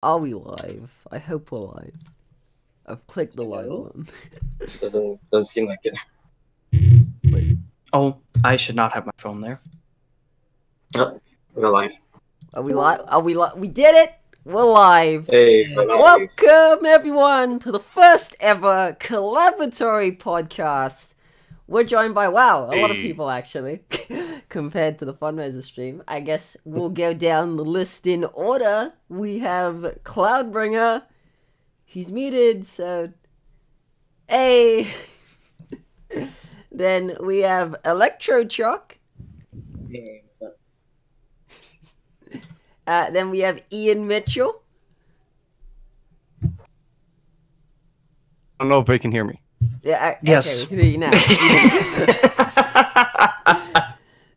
Are we live? I hope we're live. I've clicked the live one. Doesn't seem like it. Wait. Oh, I should not have my phone there. Oh, we're live. Are we live? Are we live? We did it! We're live! Hey, we're live. Welcome everyone to the first ever Collaboratory podcast. We're joined by, wow, a lot of people actually, compared to the fundraiser stream. I guess we'll go down the list in order. We have Cloudbringer. He's muted, so... Hey! Then we have Electro Chuck. Hey, what's up? Then we have Ian Mitchell. I don't know if they can hear me. Yeah, Yes. Okay, we can hear you now.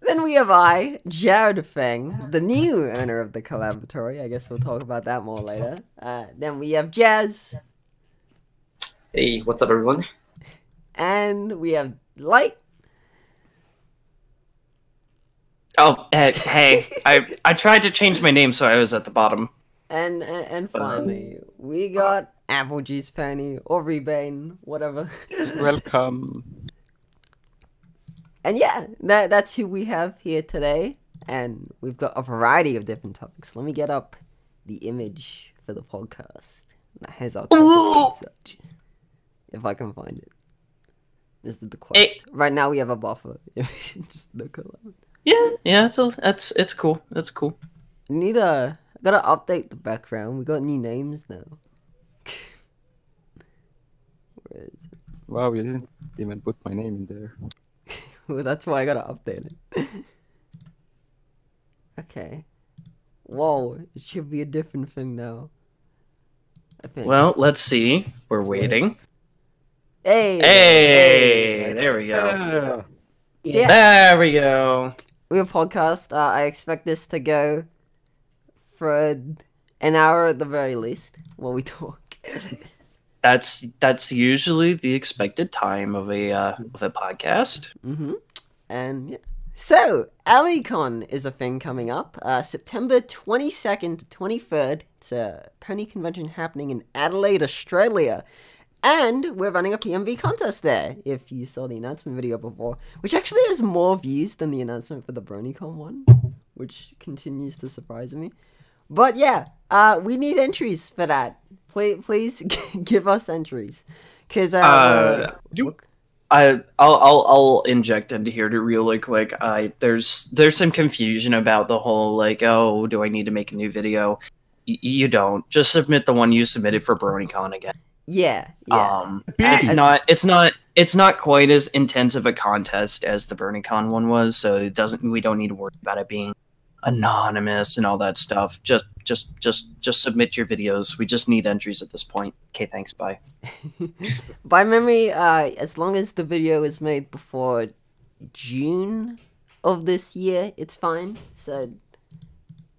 Then we have Jared Feng, the new owner of the Collaboratory. I guess we'll talk about that more later. Then we have Jazz. Hey, what's up, everyone? And we have Light. Oh, hey, I tried to change my name so I was at the bottom. And finally, we got Apple Juice Pony or Rebane, whatever. Welcome. And yeah, that's who we have here today. And we've got a variety of different topics. Let me get up the image for the podcast. That has our topics and such. If I can find it. This is the quest. Hey. Right now we have a buffer. Just the color. Yeah, it's cool. That's cool. I gotta update the background. We got new names now. Where is it? Wow, you didn't even put my name in there. Well, that's why I gotta update it. Okay. Whoa, it should be a different thing now. I think. Well, let's see. We're waiting. Hey, There we go. So yeah, There we go. we have a podcast. I expect this to go for an hour at the very least while we talk. That's usually the expected time of a podcast. And yeah. So, AliCon is a thing coming up. September 22nd to 23rd. It's a pony convention happening in Adelaide, Australia. And we're running a PMV contest there, if you saw the announcement video before. Which actually has more views than the announcement for the BronyCon one. Which continues to surprise me. But yeah, we need entries for that. Please give us entries. Because, I'll inject into here to really quick. There's some confusion about the whole like, oh, do I need to make a new video? You don't. Just submit the one you submitted for BronyCon again. Yeah. It's not quite as intense of a contest as the BronyCon one was, so we don't need to worry about it being anonymous and all that stuff. Just submit your videos. We just need entries at this point. Okay, thanks, bye. By memory, as long as the video is made before June of this year, it's fine. So,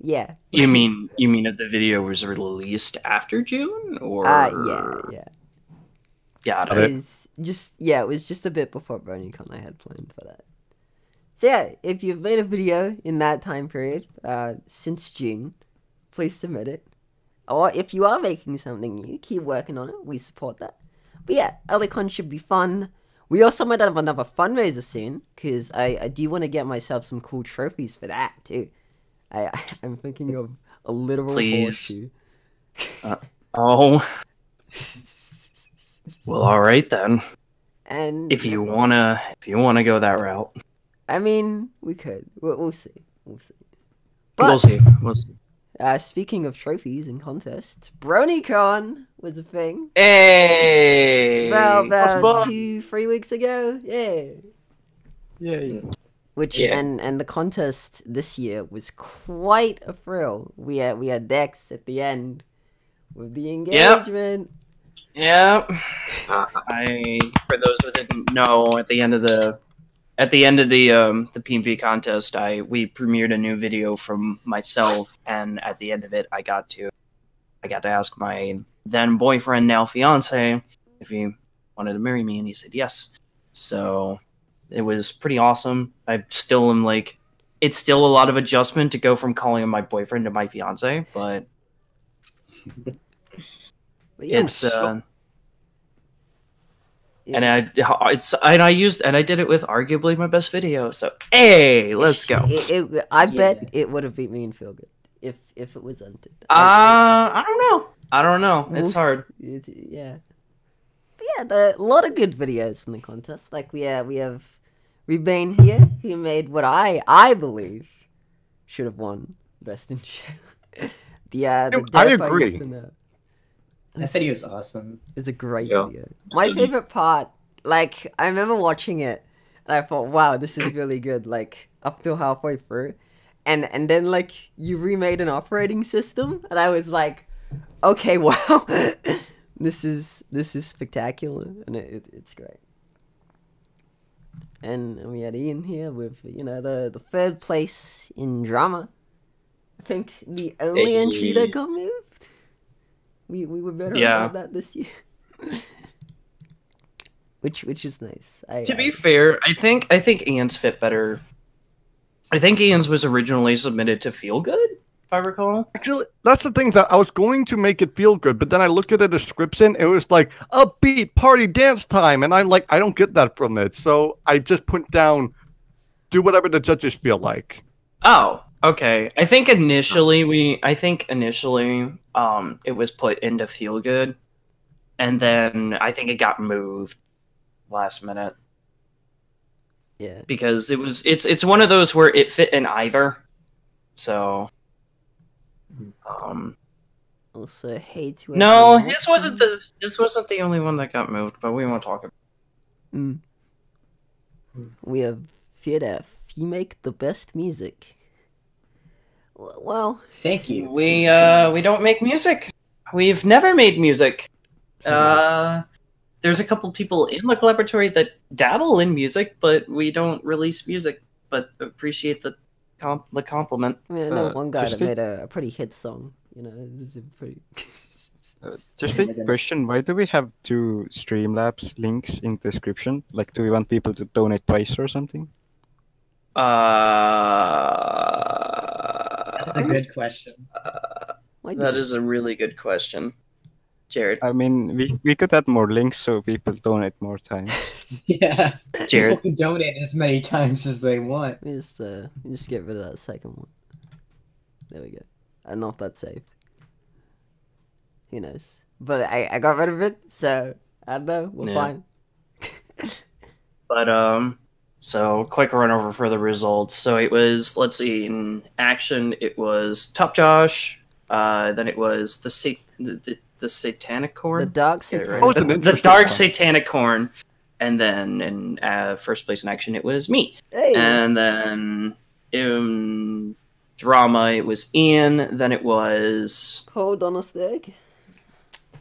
yeah. You mean if the video was released after June, or yeah. Got It it. was just a bit before BronyCon I had planned for that. So yeah, if you've made a video in that time period, since June, please submit it. Or if you are making something new, keep working on it. We support that. But yeah, AliCon should be fun. We also might have another fundraiser soon, because I do want to get myself some cool trophies for that too. I'm thinking of a literal horseshoe. Oh. Well, all right then. And If you wanna go that route, I mean, we could. We'll see. we'll But see. We'll see. Speaking of trophies and contests, BronyCon was a thing. Hey. About 2-3 weeks ago. Yeah. Yay. Which Yeah. and the contest this year was quite a thrill. We had Dex at the end with the engagement. Yeah. Uh, For those that didn't know, at the end of the PMV contest, we premiered a new video from myself, and at the end of it, I got to ask my then boyfriend, now fiance, if he wanted to marry me, and he said yes. So it was pretty awesome. I still am like, it's still a lot of adjustment to go from calling him my boyfriend to my fiance, but But yeah, It's and I did it with arguably my best video. So hey, let's go. I bet it would have beat me in Feel Good if it was unted. I don't know. I don't know. It's hard. Yeah. But yeah, a lot of good videos from the contest. Like we have Rebane here, who made what I believe should have won Best in Show. the I agree. That video is awesome. It's a great Yeah. video. My favorite part, like, I remember watching it, and I thought, wow, this is really good, like, up till halfway through. And then, like, you remade an operating system, and I was like, okay, wow. This is spectacular, and it's great. And we had Ian here with, you know, the third place in drama. I think the only entry that got moved. We were better about that this year. which is nice. To be fair, I think Ian's fit better. I think Ian's was originally submitted to Feel Good, if I recall. Actually, that's the thing, that I was going to make it feel good, but then I looked at the description, it was like, upbeat party dance time, and I'm like, I don't get that from it, so I just put down, do whatever the judges feel like. Oh, okay. I think initially it was put into Feel Good, and then I think it got moved last minute. Yeah. Because it's one of those where it fit in either. So also hate to no, this wasn't the only one that got moved, but we won't talk about it. We have Fiedef. You make the best music. Well, thank you. We don't make music. We've never made music. There's a couple people in the Collaboratory that dabble in music, but we don't release music. But appreciate the compliment. I mean, I know one guy that made a pretty hit song. You know, this is pretty. Just a question: why do we have two Streamlabs links in the description? Like, do we want people to donate twice or something? That's a good question. That is a really good question, Jared. I mean, we could add more links so people donate more time. Yeah, Jared. People can donate as many times as they want. Just get rid of that second one. There we go. I don't know if that's saved. Who knows? But I got rid of it, so I don't know. We're fine. But so quick run over for the results. So it was, let's see, in action it was Top Josh. Then it was the Satanic Corn. The Dark Satanic. Oh, the Dark Satanic Corn. And then in first place in action it was me. Hey. And then in drama it was Ian. Then it was Cold on a Stag.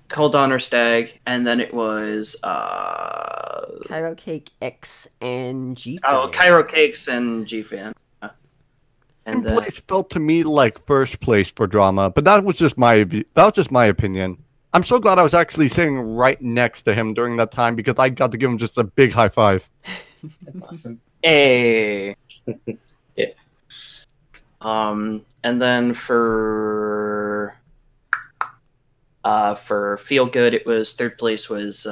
Cold Honor Stag. And then it was Cairo Cake X and G. Oh, Cairo Cakes and G-Fan. And Second place felt to me like first place for drama, but that was just my opinion. I'm so glad I was actually sitting right next to him during that time because I got to give him just a big high five. That's awesome. Hey. Yeah. And then for Feel Good, it was third place was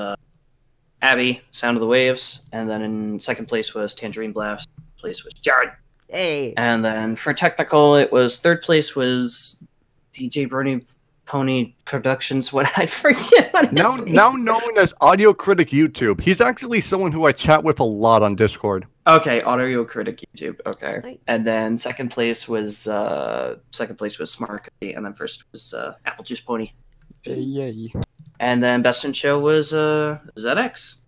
Abby, Sound of the Waves, and then in second place was Tangerine Blast. Place was Jared. Hey. And then for technical, it was third place was DJ Brony Pony Productions. What I forget. What now known as Audio Critic YouTube. He's actually someone who I chat with a lot on Discord. Okay, Audio Critic YouTube. Okay, Nice. and then second place was Smart Cookie, and then first was Apple Juice Pony. Yay! And then best in show was ZX.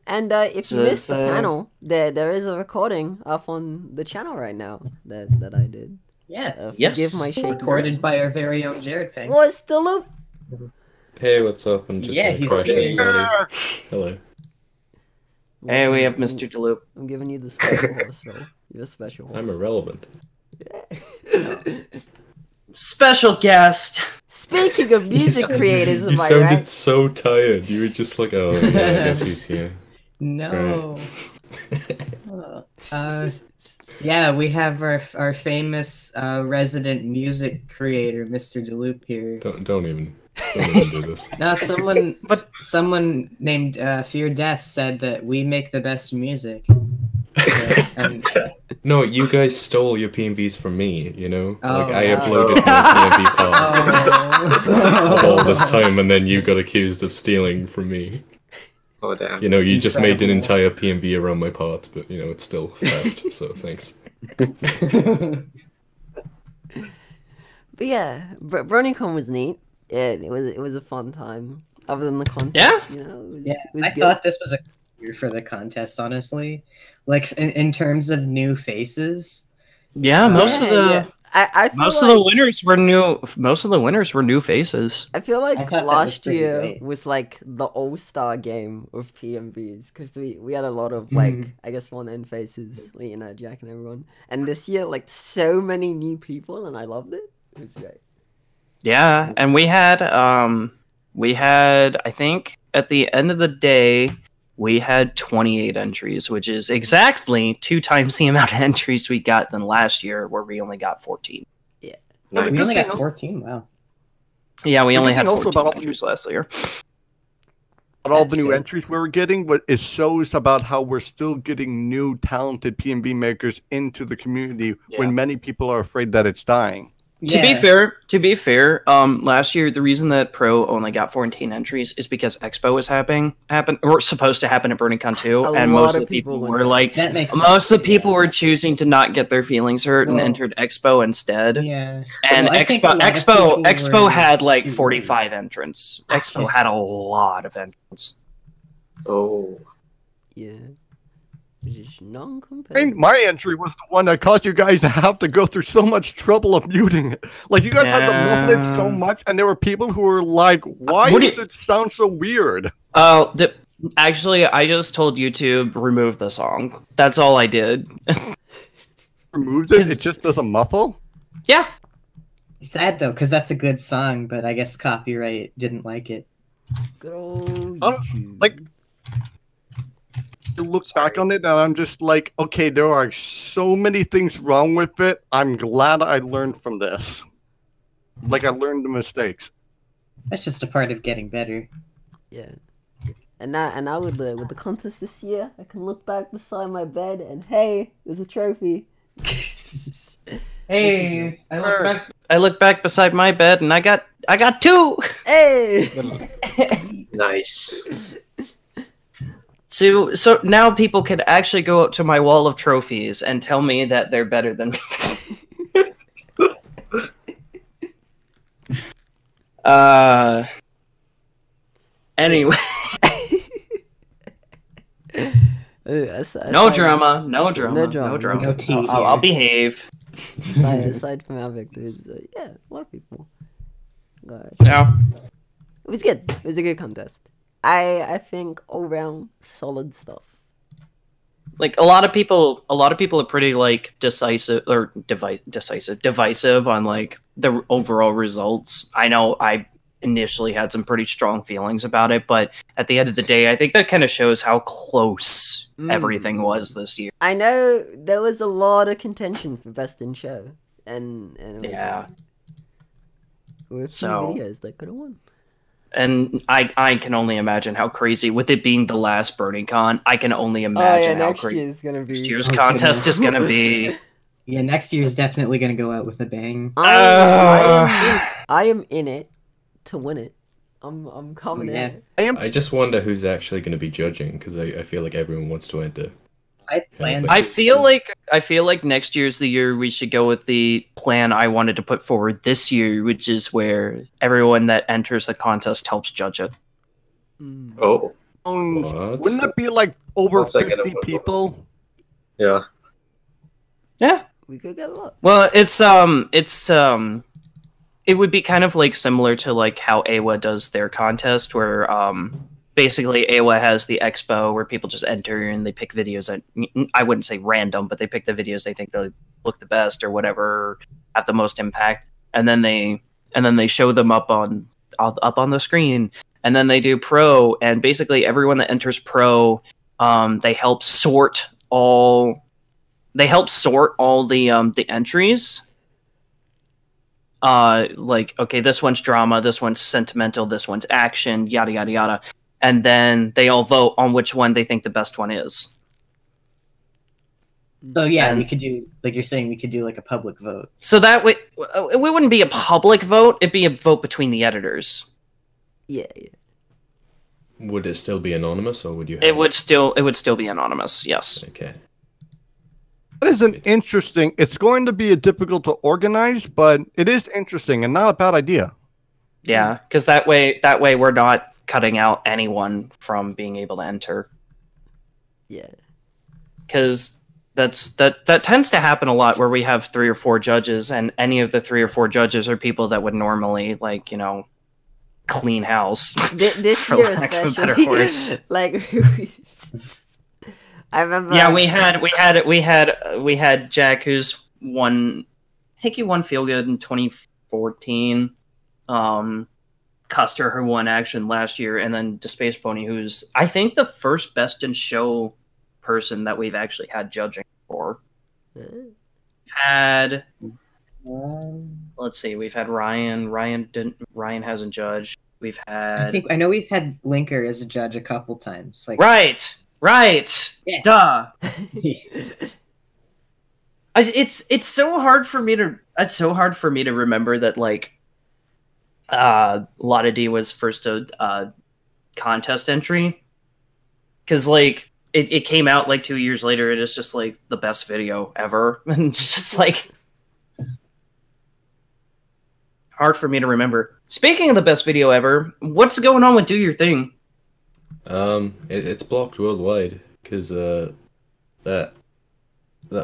And if you missed the panel, there is a recording up on the channel right now that I did. Yeah. Yes. Forgive my shaky Recorded voice. by our very own Jared Fang. What's the loop? Hey, what's up? I'm just Yeah, gonna he's crush this here. buddy. Hello. Hey, we have Mr. DeLoop. I'm giving you the special horse role. You're a special horse. I'm irrelevant. Special guest. Speaking of music creators, You am I sounded right? so tired. You were just like, oh, yeah, I guess he's here. No. Yeah, we have our famous resident music creator, Mr. DeLoop here. Don't even do this. No, someone named Fear Death said that we make the best music. So, and No, you guys stole your PMVs from me, you know? Oh, like, I wow. uploaded my PMV parts of all oh. this time, and then you got accused of stealing from me. Oh damn. You know, you just made an Incredible. entire PMV around my part, but, you know, it's still theft, so thanks. But yeah, BronyCon was neat. It was a fun time. Other than the contest, Yeah? you know, it was, Yeah, it was I good. thought this was a good year for the contest, honestly. Like in terms of new faces. Yeah, most of Yeah, the yeah. I feel most like, of the winners were new. Most of the winners were new faces. I feel I like thought that was last pretty year great. was like the all-star game of PMVs because we had a lot of like Mhm. I guess one-end faces, like, you know, Jack and everyone. And this year, like so many new people, and I loved it. It was great. Yeah, and we had I think at the end of the day we had 28 entries, which is exactly 2 times the amount of entries we got than last year, where we only got 14. Nice. We only got thing- 14. Wow. Yeah, we The only good had thing also 14 about all the- entries last year. But all the That's new good. entries we were getting, but it shows about how we're still getting new talented PMV makers into the community Yeah. when many people are afraid that it's dying. To be fair, last year the reason that Pro only got 14 entries is because Expo was happen or supposed to happen at BronyCon 2, A and lot most of of the people people went were there. like, That makes most sense, of the people yeah. were choosing to not get their feelings hurt and Well- entered Expo instead. Yeah. And Well, I think a lot of people Expo were had like too 45 entrants. Expo had a lot of entrants. Oh. Yeah, it is I non-competitive. think my entry was the one that caused you guys to have to go through so much trouble of muting it. Like, you guys had to muffle it so Yeah. much, and there were people who were like, why What do does you- it sound so weird? Actually, I just told YouTube remove the song. That's all I did. Removes it, 'Cause- it just doesn't muffle? Yeah. Sad though, because that's a good song, but I guess copyright didn't like it. Good old Oh, YouTube. like, I look back on it and I'm just like, okay, there are so many things wrong with it. I'm glad I learned from this. Like, I learned the mistakes. That's just a part of getting better. Yeah. And now with the contest this year, I can look back beside my bed and hey, there's a trophy. Hey, I look back beside my bed and I got 2. Hey. Nice. So now people can actually go up to my wall of trophies and tell me that they're better than me. Anyway, no drama, no drama, no drama. No tea I'll here. behave. aside from our victories, yeah, a lot of people. Gosh. Yeah. It was good. It was a good contest. I think all round solid stuff. Like a lot of people are pretty like divisive on like the overall results. I know I initially had some pretty strong feelings about it, but at the end of the day, I think that kind of shows how close everything was this year. I know there was a lot of contention for best in show, and it was, Yeah. there were a few So- videos that could have won. And I can only imagine how crazy, with it being the last BronyCon, I can only imagine how crazy year's gonna be. next year's Oh, contest goodness. is gonna be. Yeah, next year is definitely gonna go out with a bang. I am in it to win it. I'm coming Yeah. in. I just wonder who's actually going to be judging, because I feel like everyone wants to enter. I planned. Yeah, I feel like next year's the year we should go with the plan I wanted to put forward this year, which is where everyone that enters the contest helps judge it. Mm. Oh. What? Wouldn't it be like over One second, 50 people? Yeah. Yeah. We could get a lot. Well, it would be kind of like similar to like how AWA does their contest, where basically AWA has the expo where people just enter and they pick videos that I wouldn't say random, but they pick the videos they think they look the best or whatever, have the most impact, and then they show them up on the screen, and then they do pro, and basically everyone that enters pro, they help sort all they help sort all the entries. Like, okay, this one's drama, this one's sentimental, this one's action, yada yada yada, and then they all vote on which one they think the best one is. So yeah, And- we could do, like you're saying, we could do like a public vote. So that way, it wouldn't be a public vote; it'd be a vote between the editors. Yeah. Would it still be anonymous, or would you? Have... It would still be anonymous. Yes. Okay. That is an interesting. It's going to be difficult to organize, but it is interesting and not a bad idea. Yeah, because that way we're not cutting out anyone from being able to enter. Yeah. Because that tends to happen a lot, where we have 3 or 4 judges, and any of the 3 or 4 judges are people that would normally, like, you know, clean house. This for year lack of a better especially, word. like, I remember. Yeah, we had Jack, who's won. I think he won Feel Good in 2014. Custer, who won Action last year, and then Space Pony, who's, I think, the first Best in Show person that we've actually had judging for. Had, let's see, we've had Ryan. Ryan hasn't judged. We've had. I know we've had Linker as a judge a couple times. Like Right. Yeah. Duh. It's so hard for me to remember that, like, Lotta D was first a contest entry, because, like, it came out like 2 years later. It is just like the best video ever, and it's just like hard for me to remember. Speaking of the best video ever, what's going on with Do Your Thing? It's blocked worldwide because that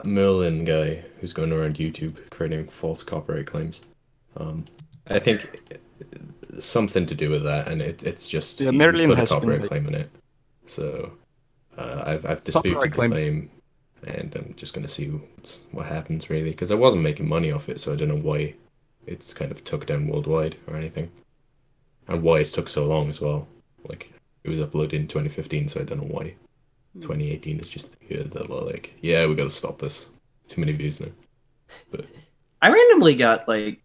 Merlin guy who's going around YouTube creating false copyright claims. I think something to do with that, and it's just Yeah, he Merlin put a has been, copyright like- claim in it. So I've disputed Copyright the claim. claim, and I'm just gonna see what happens really, because I wasn't making money off it, so I don't know why it's kind of took down worldwide or anything, and why it's took so long as well. Like, it was uploaded in 2015, so I don't know why 2018 is just the year that they're like, yeah, we gotta stop this. Too many views now. But I randomly got like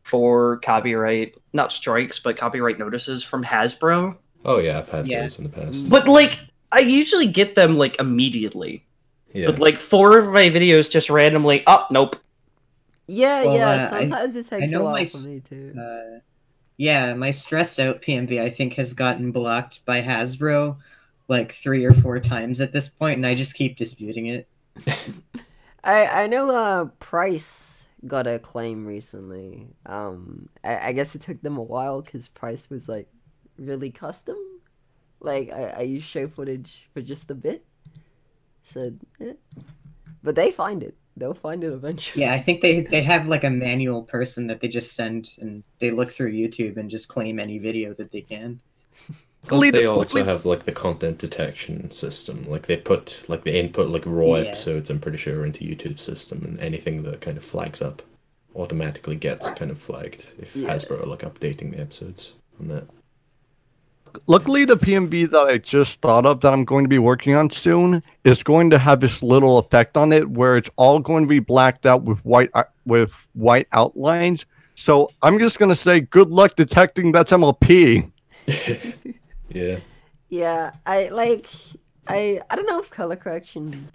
4 copyright, not strikes, but copyright notices from Hasbro. oh yeah, I've had Yeah. those in the past. But, like, I usually get them, like, immediately. Yeah. But, like, 4 of my videos just randomly, oh, nope. Yeah, Well, yeah. I Sometimes it takes a know while my for me too. Yeah, my stressed out PMV I think has gotten blocked by Hasbro like 3 or 4 times at this point, and I just keep disputing it. I know Price got a claim recently. I guess it took them a while because Price was like really custom. Like I used show footage for just a bit. So, but they find it. They'll find it eventually. Yeah, I think they have like a manual person that they just send, and they look through YouTube and just claim any video that they can. Plus they also have like the content detection system. Like they input like raw Yeah. episodes, I'm pretty sure, into YouTube system, and anything that kind of flags up automatically gets kind of flagged if Yeah. Hasbro are like updating the episodes on that. Luckily, the PMV that I just thought of that I'm going to be working on soon is going to have this little effect on it where it's all going to be blacked out with white outlines. So I'm just going to say, good luck detecting that's MLP. Yeah. Yeah, I don't know if color correction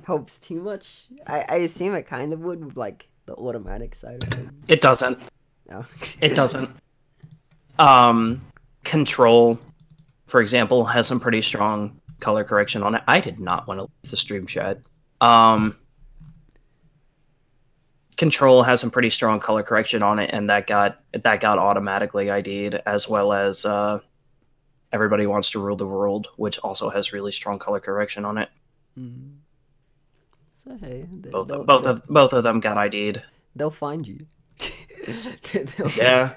helps too much. I assume it kind of would with like the automatic side of it. It doesn't. No. It doesn't. Control, for example, has some pretty strong color correction on it. I did not want to leave the stream chat. Control has some pretty strong color correction on it, and that got automatically ID'd, as well as Everybody Wants to Rule the World, which also has really strong color correction on it. Mm. So hey, Both of them got ID'd. They'll find you. Yeah.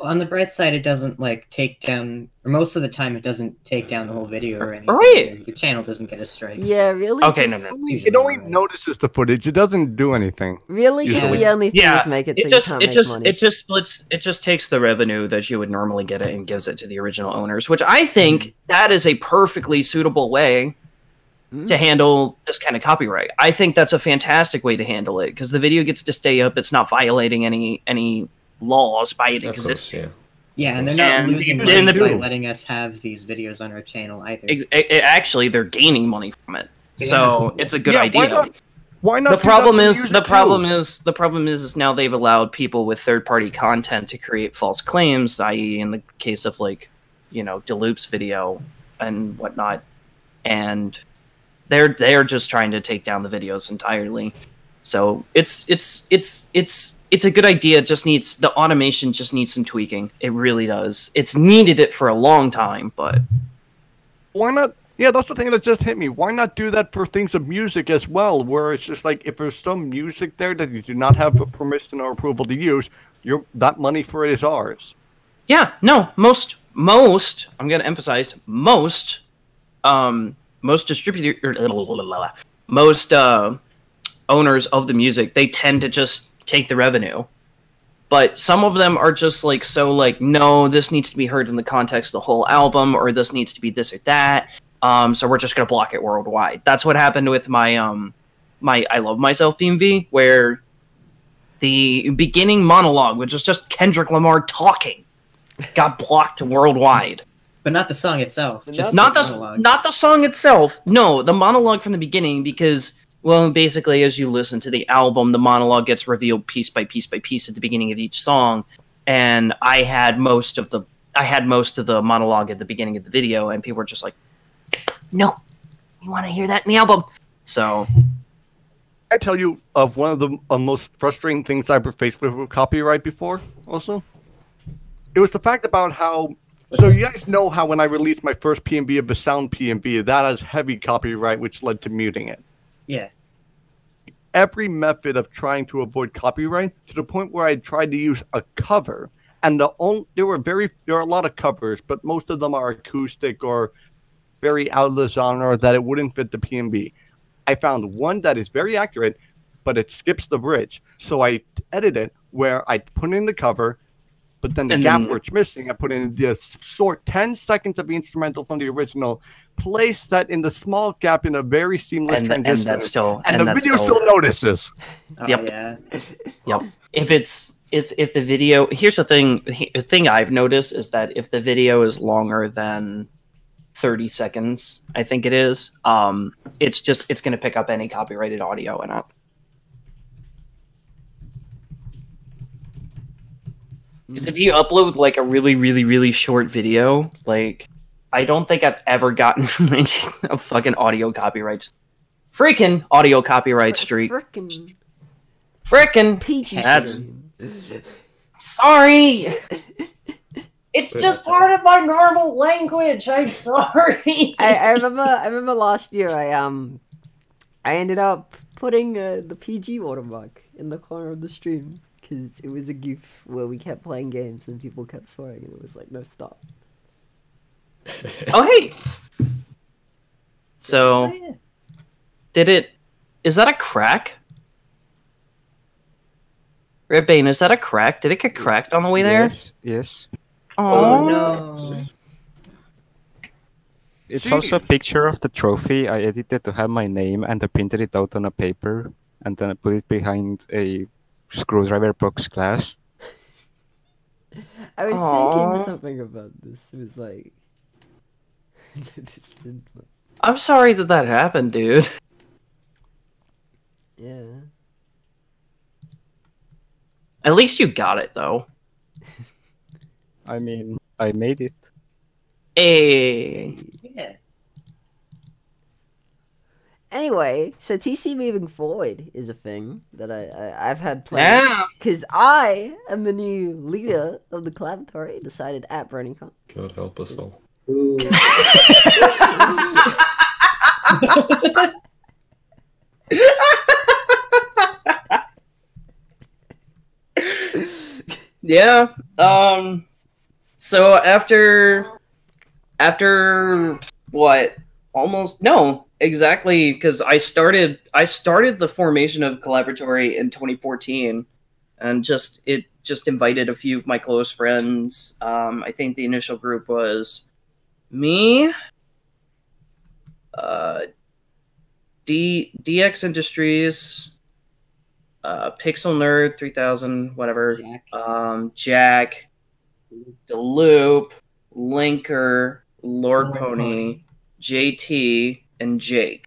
On the bright side, it doesn't like take down, or most of the time, it doesn't take down the whole video or anything. Right. Your channel doesn't get a strike. Yeah, really. Okay, just, no. It only notices the footage. It doesn't do anything. Really, just Usually. the only thing Yeah, is make it so it just you it can't just make money. it just splits. It just takes the revenue that you would normally get it and gives it to the original owners, which I think that is a perfectly suitable way to handle this kind of copyright. I think that's a fantastic way to handle it because the video gets to stay up. It's not violating any laws by it Of course, existing. yeah. Yeah, and they're not And losing then money the- by letting us have these videos on our channel either. Actually, they're gaining money from it. So it's a good Yeah, idea. Why not? The do that problem for is music the too? problem is now they've allowed people with third-party content to create false claims, i.e., in the case of Deloop's video and whatnot, and they're just trying to take down the videos entirely. So it's a good idea. It just needs the automation just needs some tweaking. It really does. It's needed it for a long time, but Why not? Yeah, that's the thing that just hit me. Why not do that for things of music as well, where it's just like if there's some music there that you do not have permission or approval to use, that money for it is ours. yeah, no, most I'm gonna emphasize most most owners of the music, they tend to just take the revenue. But some of them are just no, this needs to be heard in the context of the whole album, or this needs to be this or that. So we're just gonna block it worldwide. That's what happened with my my I Love Myself PMV, where the beginning monologue, which is just Kendrick Lamar talking, got blocked worldwide. But not the song itself. Just Not the the monologue. not the song itself. No, the monologue from the beginning, because basically, as you listen to the album, the monologue gets revealed piece by piece by piece at the beginning of each song, and I had most of the monologue at the beginning of the video, and people were just like, "No, you want to hear that in the album?" So I tell you of one of the most frustrating things I've ever faced with copyright before. Also, it was the fact about how. So you guys know how when I released my first PMV of the sound PMV, that has heavy copyright, which led to muting it. Yeah. Every method of trying to avoid copyright to the point where I tried to use a cover, and there are a lot of covers, but most of them are acoustic or very out of the genre that it wouldn't fit the PMV. I found one that is very accurate, but it skips the bridge. So I edited it where I put in the cover, but then the gap where it's missing, I put in the short 10 seconds of the instrumental from the original, place that in the small gap in a very seamless transition. And the video still notices. Oh, Yep. yeah. Yep. If the video, here's the thing I've noticed is that if the video is longer than 30 seconds, I think it is, it's going to pick up any copyrighted audio in it. Because if you upload a really, really, really short video, I don't think I've ever gotten a fucking audio copyright. Freaking audio copyright streak. Frickin' PG. That's sorry. It's just part of my normal language. I'm sorry. I remember last year I ended up putting the PG watermark in the corner of the stream because it was a goof where we kept playing games and people kept swearing and it was like, no, stop. Oh hey. So is that a crack? Red Bane, is that a crack? Did it get cracked on the way there? Yes. Oh no. It's also a picture of the trophy I edited to have my name, and I printed it out on a paper, and then I put it behind a screwdriver box glass. I was thinking something about this. It was like... I'm sorry that happened, dude. Yeah. At least you got it, though. I mean, I made it. Hey. Yeah. Anyway, so TC moving forward is a thing that I've had planned. Yeah. Because I am the new leader of the Collaboratory, decided at BronyCon. God help us all. Ooh. Yeah. So after what? Almost no, exactly, because I started the formation of Collaboratory in 2014, and just invited a few of my close friends. I think the initial group was me, DX Industries, Pixel Nerd 3000, whatever. Jack, Deloop, Linker, Lord Pony, JT, and Jake.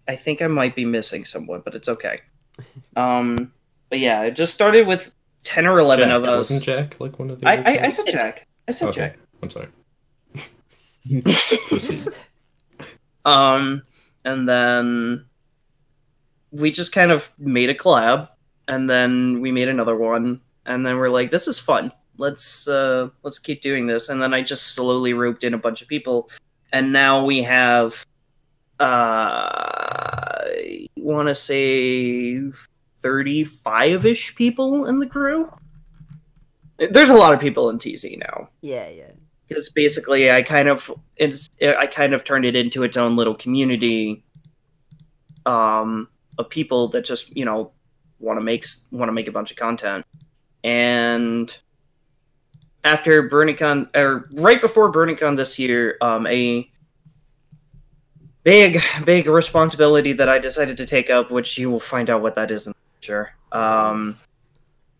I think I might be missing someone, but it's okay. But yeah, it just started with 10 or 11 Jack, of us. wasn't Jack like one of the I said Jack. I said okay. Jack. I'm sorry. Proceed. And then we just kind of made a collab, and then we made another one, and then we're like, this is fun. Let's keep doing this. And then I just slowly roped in a bunch of people, and now we have I want to say 35-ish people in the crew. There's a lot of people in TC now. Yeah. Because basically, I kind of turned it into its own little community of people that just want to make a bunch of content. And after BronyCon, or right before BronyCon this year, a big responsibility that I decided to take up, which you will find out what that is in the future,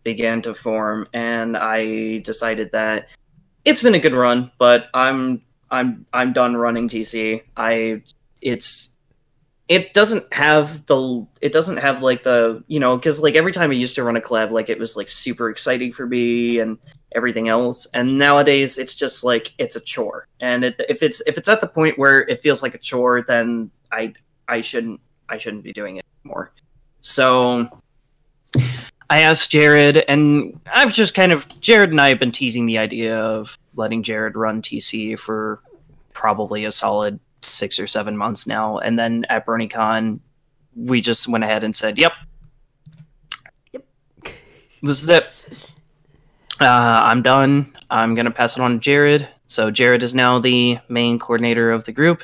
began to form, and I decided that it's been a good run, but I'm done running TC. It doesn't have like the because like every time I used to run a collab, like it was like super exciting for me and everything else, and nowadays it's just like it's a chore. And if it's at the point where it feels like a chore, then I shouldn't be doing it anymore. So I asked Jared, and Jared and I have been teasing the idea of letting Jared run TC for probably a solid 6 or 7 months now. And then at BronyCon, we just went ahead and said, yep. This is it. I'm done. I'm going to pass it on to Jared. So Jared is now the main coordinator of the group.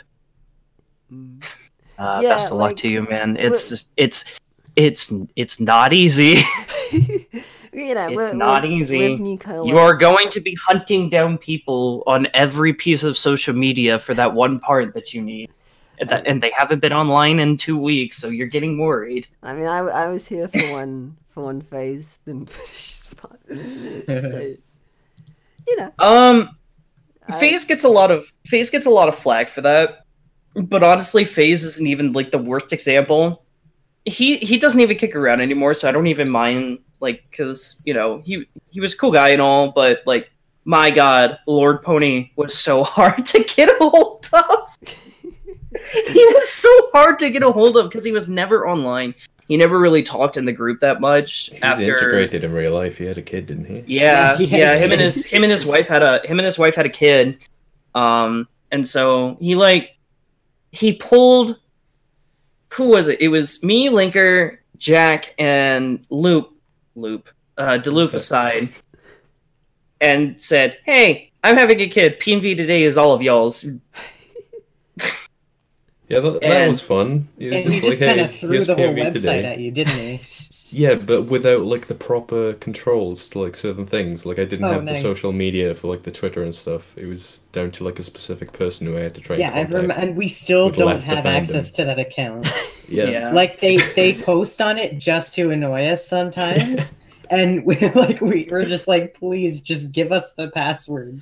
Best of luck to you, man. It's not easy. It's not easy. You are going to be hunting down people on every piece of social media for that one part that you need. And they haven't been online in 2 weeks, so you're getting worried. I mean, I was here for one phase, then so, FaZe gets a lot of flack for that. But honestly, FaZe isn't even like the worst example. He doesn't even kick around anymore, so I don't even mind, like, because he was a cool guy and all, but like, my god, Lord Pony was so hard to get a hold of. He was so hard to get a hold of because he was never online. He never really talked in the group that much. He's integrated in real life. He had a kid, didn't he? Yeah. Him and his wife had a kid. And so he pulled. Who was it? It was me, Linker, Jack, and Deloop aside, and said, "Hey, I'm having a kid. PMV today is all of y'all's." Yeah, that was fun. He just kind of threw the whole website at you, didn't he? Yeah, but without like the proper controls to like certain things. Like I didn't have the social media for like the Twitter and stuff. It was down to like a specific person who I had to try. Yeah, and we still don't have access to that account. Yeah. Like they post on it just to annoy us sometimes, and we're just like, please, just give us the password.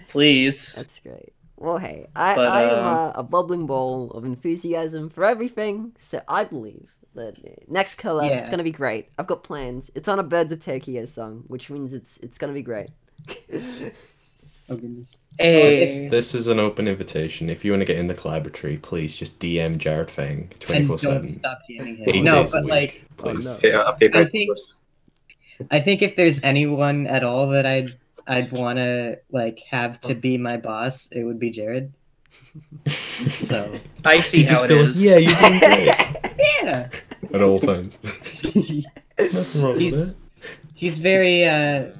Please. That's great. Well, hey, I am a bubbling bowl of enthusiasm for everything, so I believe that next collab it's gonna be great. I've got plans. It's on a Birds of Tokyo song, which means it's gonna be great. Oh, goodness. Hey. This is an open invitation. If you want to get in the Collaboratory, please just DM Jared Fang 24/7. Don't stop DMing him. No, but like, please. I think if there's anyone at all that I'd want to like have to be my boss, it would be Jared. So I see how it is. Yeah, you're doing great. Yeah. At all times. Nothing wrong with that. He's very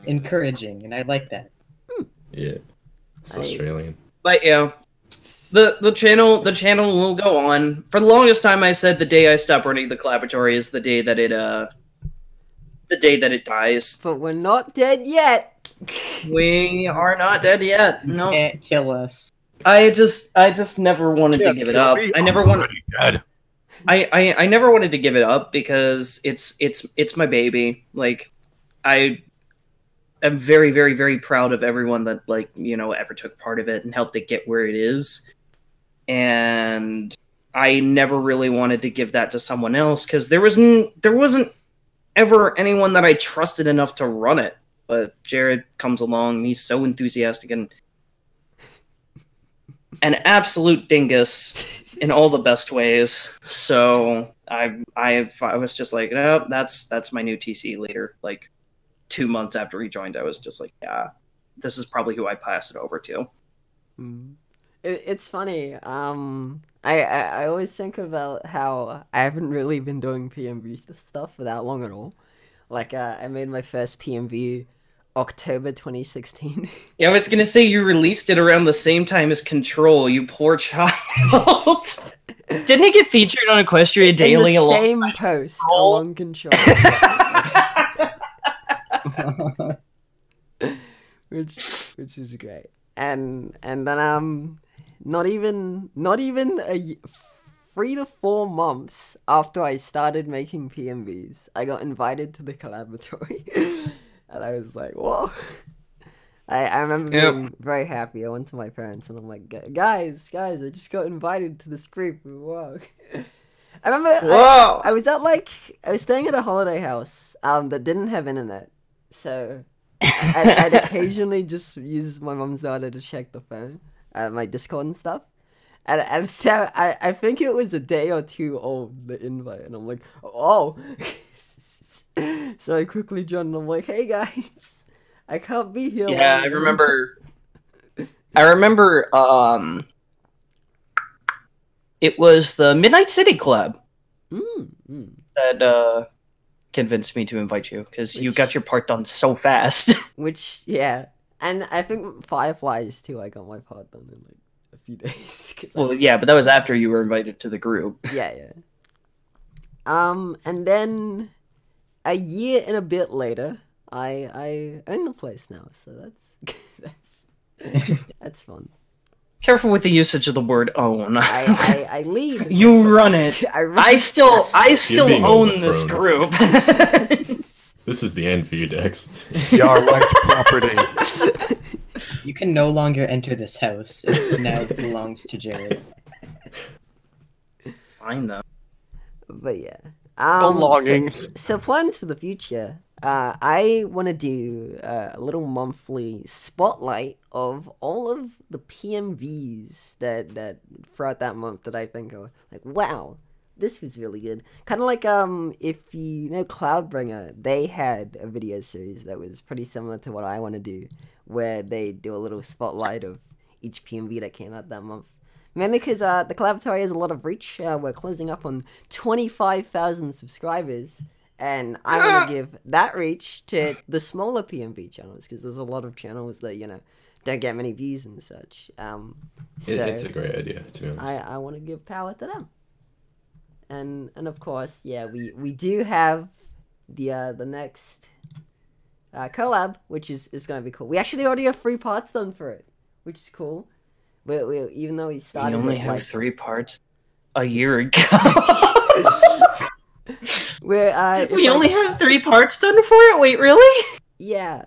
encouraging, and I like that. Yeah, it's Australian. But the channel will go on. For the longest time, I said the day I stop running the Collaboratory is the day that it dies. But we're not dead yet. We are not dead yet. No. Can't kill us. I just never wanted to give it up. I never wanted. I never wanted to give it up because it's my baby. Like, I am very, very, very proud of everyone that, like, you know, ever took part of it and helped it get where it is. And I never really wanted to give that to someone else because there wasn't ever anyone that I trusted enough to run it. But Jared comes along, he's so enthusiastic and an absolute dingus in all the best ways. So I was just like, no, that's my new TC leader. Like 2 months after he joined, I was just like, yeah, this is probably who I pass it over to. It's funny. I always think about how I haven't really been doing PMV stuff for that long at all. Like, I made my first PMV October 2016. Yeah, I was gonna say you released it around the same time as Control, you poor child. Didn't it get featured on Equestria Daily? In the same post along Control. which is great. And then not even 3 to 4 months after I started making PMVs, I got invited to the Collaboratory. And I was like, whoa. I remember being very happy. I went to my parents and I'm like, guys, I just got invited to this group. Whoa. I remember I was staying at a holiday house that didn't have internet. So I'd occasionally just use my mom's data to check the phone, my Discord and stuff. And so I think it was a day or two old, the invite. And I'm like, oh. So I quickly joined and I'm like, hey guys, I can't be here. Yeah, I remember it was the Midnight City Club that convinced me to invite you because you got your part done so fast. Which, yeah. And I think Fireflies too, I got my part done in like a few days. Well, yeah, but that was after you were invited to the group. Yeah. And then a year and a bit later, I own the place now, so that's fun. Careful with the usage of the word own. I lead. You run it. I still own this group. This is the end for you, Dex. Your right property. You can no longer enter this house. It now belongs to Jared. Fine though. But yeah. Belonging. So plans for the future. I want to do a little monthly spotlight of all of the PMVs that throughout that month that I think are like, wow, this was really good. Kind of like if you know Cloudbringer, they had a video series that was pretty similar to what I want to do, where they do a little spotlight of each PMV that came out that month. Mainly because the Collaboratory has a lot of reach. We're closing up on 25,000 subscribers. And I want to give that reach to the smaller PMV channels. Because there's a lot of channels that, you know, don't get many views and such. So It's a great idea, to be honest. I want to give power to them. And of course, yeah, we do have the next collab, which is going to be cool. We actually already have 3 parts done for it, which is cool. But even though we started, we only have like 3 parts a year ago. We only have 3 parts done for it. Wait, really? Yeah.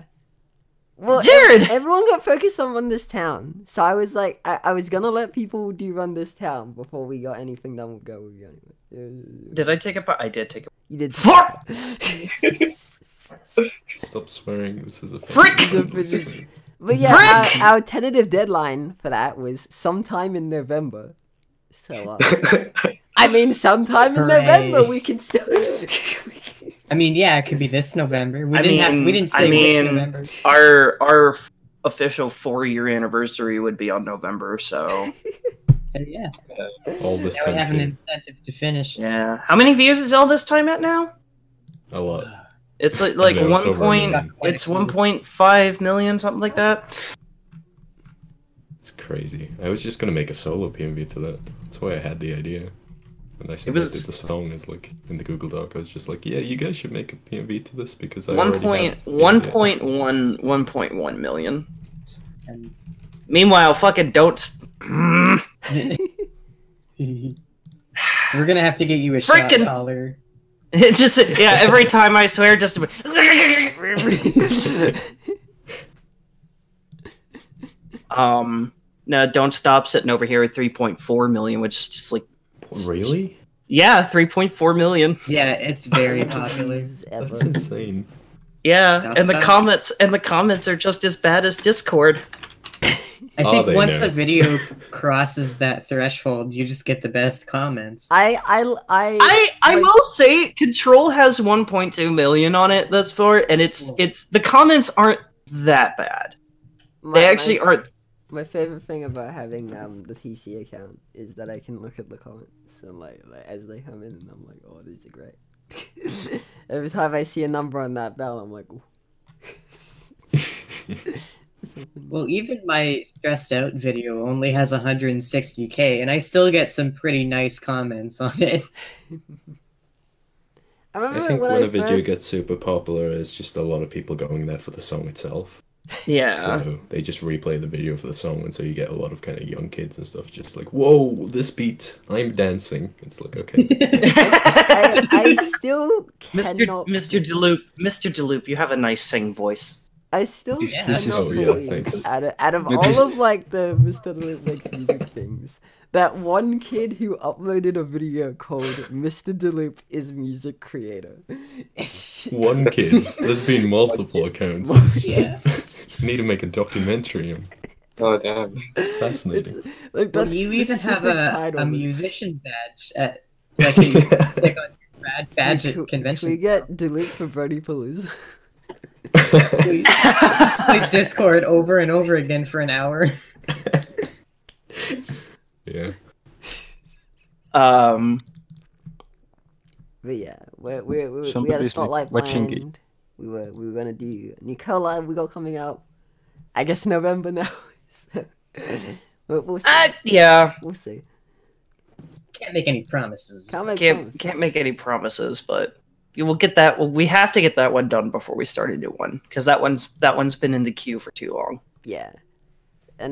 Well, Jared, everyone got focused on Run This Town, so I was like, I was gonna let people do Run This Town before we got anything done with Go With You anyway. Did I take a part? I did take a. You did. Fuck! Stop swearing. This is a Frick! But yeah, our tentative deadline for that was sometime in November. So, I mean, sometime in November we can still. I mean, yeah, it could be this November. We didn't say which November. Our official 4-year anniversary would be on November, so. Yeah. All this Now time we have an too. incentive to finish. Yeah. How many views is all this time at now? A lot. It's like know, it's 1 over a point. million. It's 1.5 million, something like that. It's crazy. I was just gonna make a solo PMV to that. That's why I had the idea. When I submitted the song as like in the Google Doc, I was just like, yeah, you guys should make a PMV to this because I already have 1.1 million. Meanwhile, fucking don't We're gonna have to get you a shot Frickin' collar. It just every time I swear, just no, Don't Stop sitting over here at 3.4 million, which is just like Really? yeah, 3.4 million. Yeah, it's very popular. That's insane. Yeah, That's and the fine. comments are just as bad as Discord. I Are think they once now? a video crosses that threshold, you just get the best comments. I will say Control has 1.2 million on it thus far, and it's the comments aren't that bad. They actually aren't. My favorite thing about having the TC account is that I can look at the comments and like as they come in, and I'm like, oh, these are great. Every time I see a number on that bell, I'm like, ooh. Well, even my stressed out video only has 160k, and I still get some pretty nice comments on it. I think when a video gets super popular, it's just a lot of people going there for the song itself. Yeah. So they just replay the video for the song, and so you get a lot of kind of young kids and stuff just like, whoa, this beat, I'm dancing. It's like, okay. I still cannot... Mr. Deloop, you have a nice sing voice. I still cannot believe, out of all of like the Mr. Deloop Makes Music things, that one kid who uploaded a video called Mr. Deloop is Music Creator. One kid. There's been multiple accounts. It's just need to make a documentary. Oh damn! It's fascinating. Like Well, that's you even have title. a musician badge at like you click on your badge at Can convention. we get Deloop for Brody Palooza? Plays Discord over and over again for an hour. Yeah. But yeah, we had a spotlight planned. We were gonna do a new collab we got coming out. I guess November now. So, we'll see. Yeah. We'll see. Can't make any promises. Can't make any promises, but you will get that. Well, we have to get that one done before we start a new one, because that one's been in the queue for too long. Yeah, and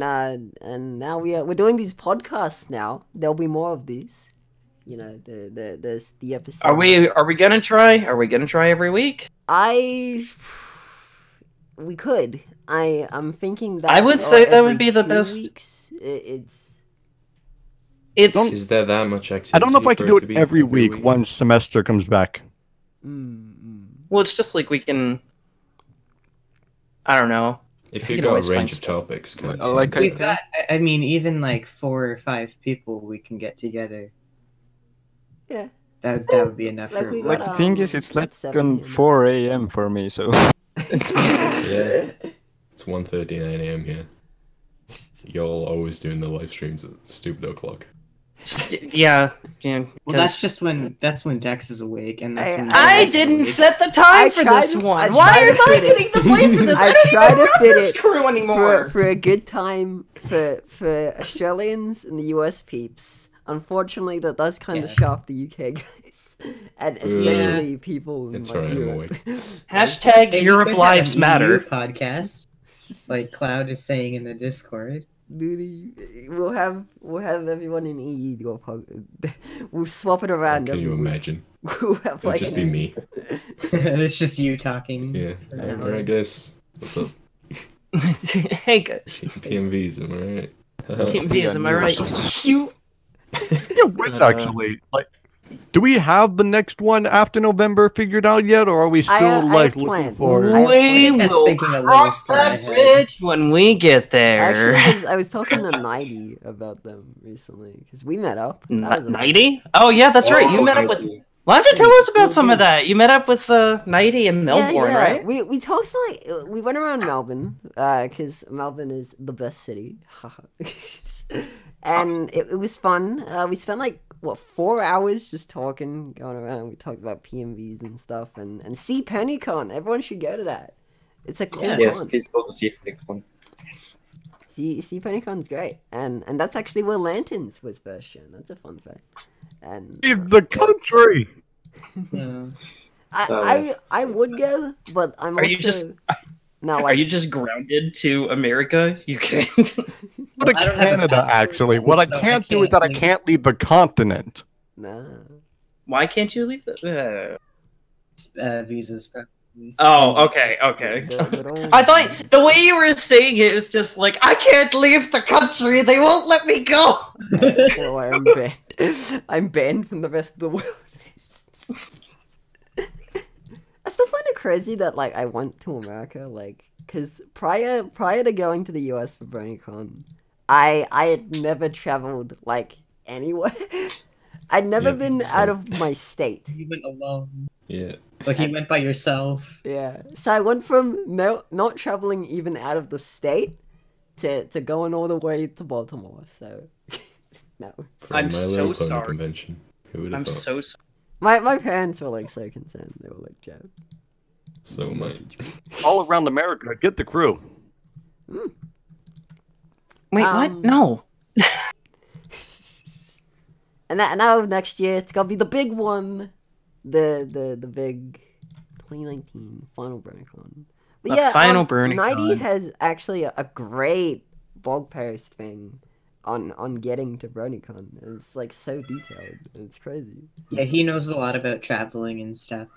now we're doing these podcasts now. There'll be more of these. You know, there's the episode. Are we gonna try? Are we gonna try every week? We could. I'm thinking that I would say that would be the best. Weeks, Is there that much activity? I don't know if I for can do to it be every week once semester comes back. Well, it's just like we can. I don't know. If We you've can got always a range find of stuff. topics, We've got, I mean, even like 4 or 5 people we can get together. Yeah. That would be enough Like for we everyone. got, The thing is, it's like at 7 on p.m. 4 a.m. for me, so... Yeah. It's 1:39 a.m. here. Y'all always doing the live streams at stupid o'clock. Yeah. Well, that's when Dex is awake, and that's when I Dex is didn't awake. set the time for this one. Why am I getting the blame for this? I don't try even to run fit this it crew anymore. for a good time for Australians and the US peeps. Unfortunately, that does kind of shaft the UK guys, and especially people in It's like, alright, I'm Europe. Hashtag Hey, we Europe could have Lives an Matter. EU podcast, like Cloud is saying in the Discord. Dude, we'll have everyone in EU do a podcast. We'll swap it around. Can every you week. imagine? We'll have It'll like just be me. It's just you talking. Yeah. for an hour. Alright, guys. What's up? Hey guys. PMVs, am I right? PMVs, am I right? You. Yeah, wait, actually, like, do we have the next one after November figured out yet, or are we still I like have looking plans. for I- We That's will thinking a little cross far that ahead. bridge when we get there. Actually, I was talking to Nighty about them recently because we met up. That was a- Nighty? Oh yeah, that's right. You met up with. Why don't you tell us about some of that? You met up with Nighty in Melbourne, right? We talked like we went around Melbourne because Melbourne is the best city, and it was fun. We spent like 4 hours just talking, going around. We talked about PMVs and stuff, and see BronyCon. Everyone should go to that. It's a cool Yes, con. please go to see next one. Yes. See BronyCon's great, and that's actually where Lanterns was first shown. That's a fun fact. And Leave the country. Yeah. I would go, but I'm Are also you just No, Are like you just grounded to America? You can't. Go to I don't have a Canada, passport, actually. What I so I can't do is that I can't leave. can't leave the continent. nah. Why can't you leave the? Visas. Probably. Oh, okay, okay. Good old- I thought the way you were saying it was just like, I can't leave the country. They won't let me go. Well, I'm banned. I'm banned from the rest of the world. I still find it crazy that like I went to America, like, cause prior to going to the US for BronyCon, I had never traveled like anywhere. I'd never Yeah, been same. out of my state. You went alone. Yeah. Like you went by yourself. Yeah, so I went from not traveling even out of the state to going all the way to Baltimore. So no, For I'm my so little pony sorry. convention. Who would have I'm thought? so sorry. my parents were like so concerned. They were like, "Joe, So am I. message me." All around America, get the crew. Wait, what? Um, No. And now next year it's gonna be the big one, the big 2019 final BronyCon. But The yeah, final BronyCon. Nighty has actually a great blog post thing on getting to BronyCon. It's like so detailed. It's crazy. Yeah, he knows a lot about traveling and stuff.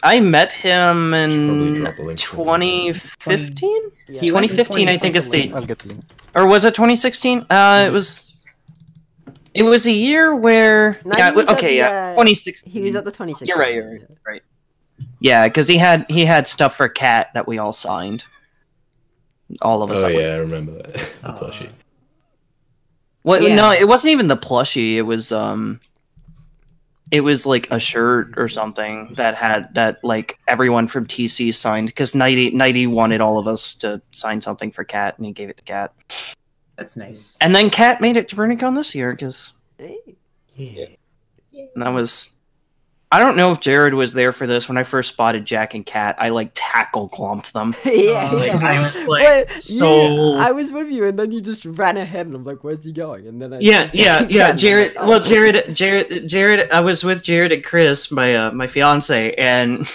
I met him Probably in drop a link. 2015? Yeah. He went in 2015, I think, is the, I'll get the link. or was it 2016? It was a year where, No, yeah, he was at okay, the, yeah, 2016. He was at the 2016. You're right, you're right. Yeah, because he had stuff for Cat that we all signed. All of us. Oh that yeah, I remember that. The plushie. Well, Yeah. no, it wasn't even the plushie. It was like a shirt or something that like everyone from TC signed because Nighty wanted all of us to sign something for Cat, and he gave it to Cat. That's nice. And then Cat made it to BronyCon this year because Hey. Yeah. that was. I don't know if Jared was there for this when I first spotted Jack and Cat. I like tackle clumped them. Yeah, Oh, yeah. I was like, Wait, so- I was with you, and then you just ran ahead, and I'm like, "Where's he going?" And then I Yeah. Jared. Jared. Well, Jared. I was with Jared and Chris, my fiance, and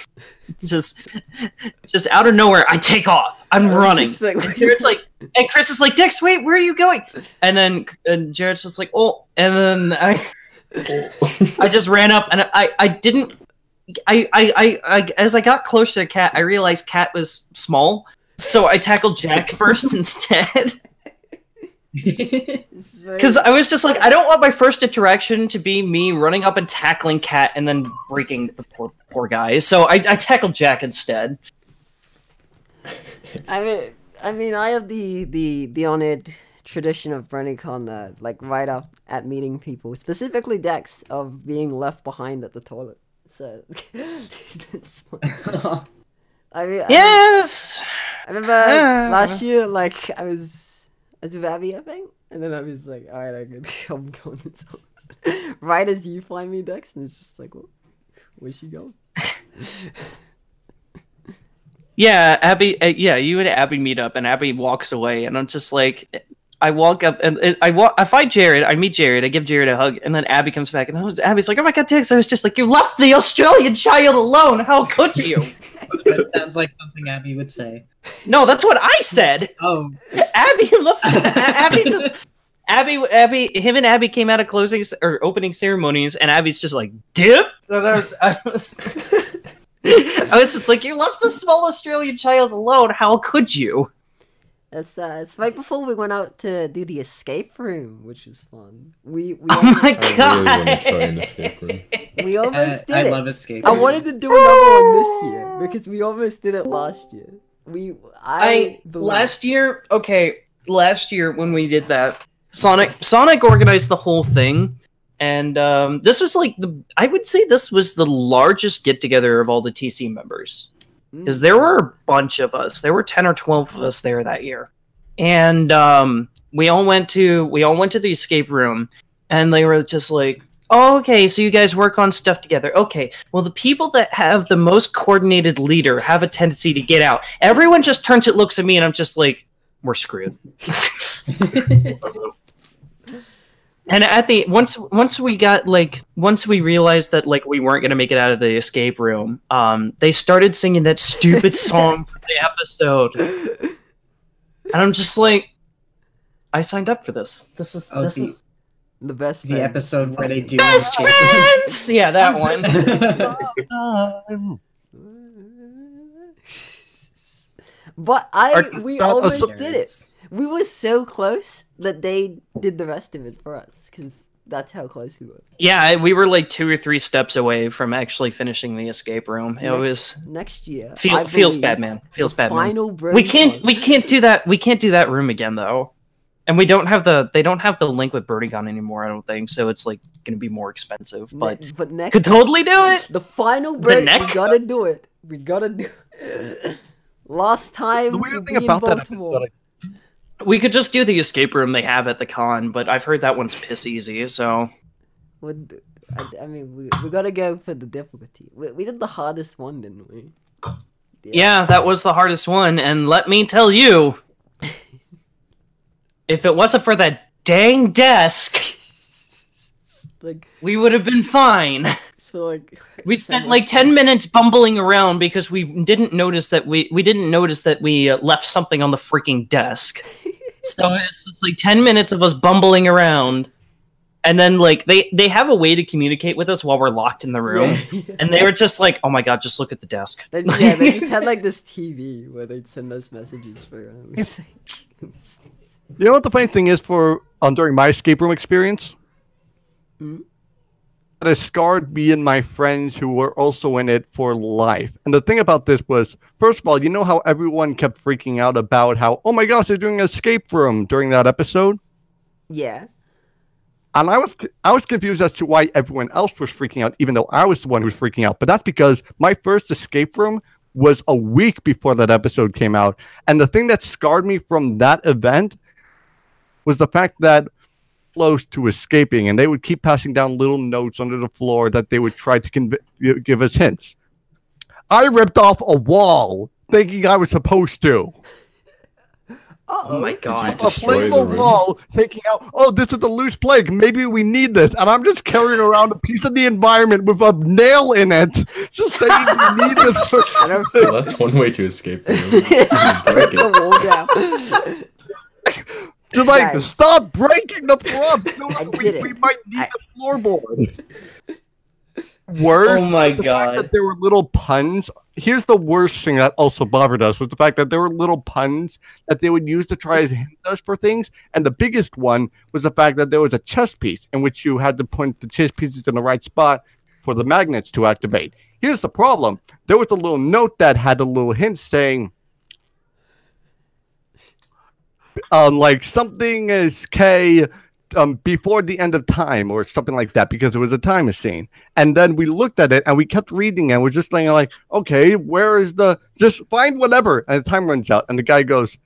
just out of nowhere, I take off. I'm running. And Jared's like, and Chris is like, "Dix, wait, where are you going?" And then Jared's just like, "Oh," and then I just ran up, and I didn't. I as I got closer to Cat, I realized Cat was small, so I tackled Jack first instead. Because I was just like, I don't want my first interaction to be me running up and tackling Cat and then breaking the poor guy. So I tackled Jack instead. I mean, I have the honored tradition of BronyCon that, like, right up at meeting people, specifically Dex, of being left behind at the toilet. So, it's like- I mean, Yes. I remember last year, like, I was with Abby, I think, and then I was like, all right, I'm going to toilet. Right as you find me, Dex, and it's just like, well, where's she going? Yeah, Abby. Yeah, you and Abby meet up, and Abby walks away, and I'm just like, I walk up, and I find Jared. I meet Jared. I give Jared a hug, and then Abby comes back, and Abby's like, "Oh my god, Dix!" I was just like, "You left the Australian child alone. How could you?" That sounds like something Abby would say. No, that's what I said. Oh, Abby left. Abby. Him and Abby came out of opening ceremonies, and Abby's just like, "Dip." And I was just like, "You left the small Australian child alone. How could you?" It's right before we went out to do the escape room, which was fun. We Oh my I god! really want to try an escape room. we almost did I it. love escape. I wanted to do another one this year because we almost did it last year. I believe- Last year when we did that, Sonic organized the whole thing, and this was like I would say this was the largest get together of all the TC members. Because there were a bunch of us. There were 10 or 12 of us there that year. And we all went to the escape room, and they were just like, "Oh, okay, so you guys work on stuff together. Okay, well, the people that have the most coordinated leader have a tendency to get out." Everyone just turns and looks at me, and I'm just like, we're screwed. And at the once we realized that like we weren't gonna make it out of the escape room, they started singing that stupid song. They have episode. And I'm just like, I signed up for this. This is the best. The episode where they do best escape. friends. Yeah, that one. But we almost did it. We were so close that they did the rest of it for us because that's how close we were. Yeah, we were like 2 or 3 steps away from actually finishing the escape room. It was next year. Feels bad, man. Feels bad, man. Final We can't do that. We can't do that room again though. And they don't have the link with BronyCon anymore, I don't think, so it's like gonna be more expensive. But next could totally do it. The final break, we gotta do it. We gotta do it. Last time The weird thing in about that Baltimore. episode, We could just do the escape room they have at the con, but I've heard that one's piss easy, so I mean, we gotta go for the difficulty. We did the hardest one, didn't we? yeah, that was the hardest one, and let me tell you, if it wasn't for that dang desk, like we would have been fine. so, like We spent like 10 minutes bumbling around because we didn't notice that we left something on the freaking desk. So it's just like 10 minutes of us bumbling around. And then like they have a way to communicate with us while we're locked in the room. Yeah. And they were just like, "Oh my god, just look at the desk." They just had like this TV where they'd send us messages for it. Was like, you know what the funny thing is for during my escape room experience? Hmm? That has scarred me and my friends who were also in it for life. And the thing about this was, first of all, you know how everyone kept freaking out about how, oh my gosh, they're doing an escape room during that episode? yeah. And I was confused as to why everyone else was freaking out, even though I was the one who was freaking out. But that's because my first escape room was a week before that episode came out. And the thing that scarred me from that event was the fact that close to escaping, and they would keep passing down little notes under the floor that they would try to give us hints. I ripped off a wall thinking I was supposed to. Oh my god. A Destroy the playful room. wall thinking out, oh, this is a loose plank. Maybe we need this. And I'm just carrying around a piece of the environment with a nail in it. Just thinking we need this. I don't Well, that's one way to escape the room. Break the it. wall down. Just like, Guys. stop breaking the floor. I No, did it. we might need the floorboard. Worse, Oh my the fact god. that there were little puns. Here's the worst thing that also bothered us was the fact that there were little puns that they would use to try to hint us for things. And the biggest one was the fact that there was a chess piece in which you had to put the chess pieces in the right spot for the magnets to activate. Here's the problem. There was a little note that had a little hint saying, like something is K before the end of time or something like that, because it was a time machine. And then we looked at it and we kept reading and we're just thinking like, okay, where is just find whatever. And the time runs out and the guy goes,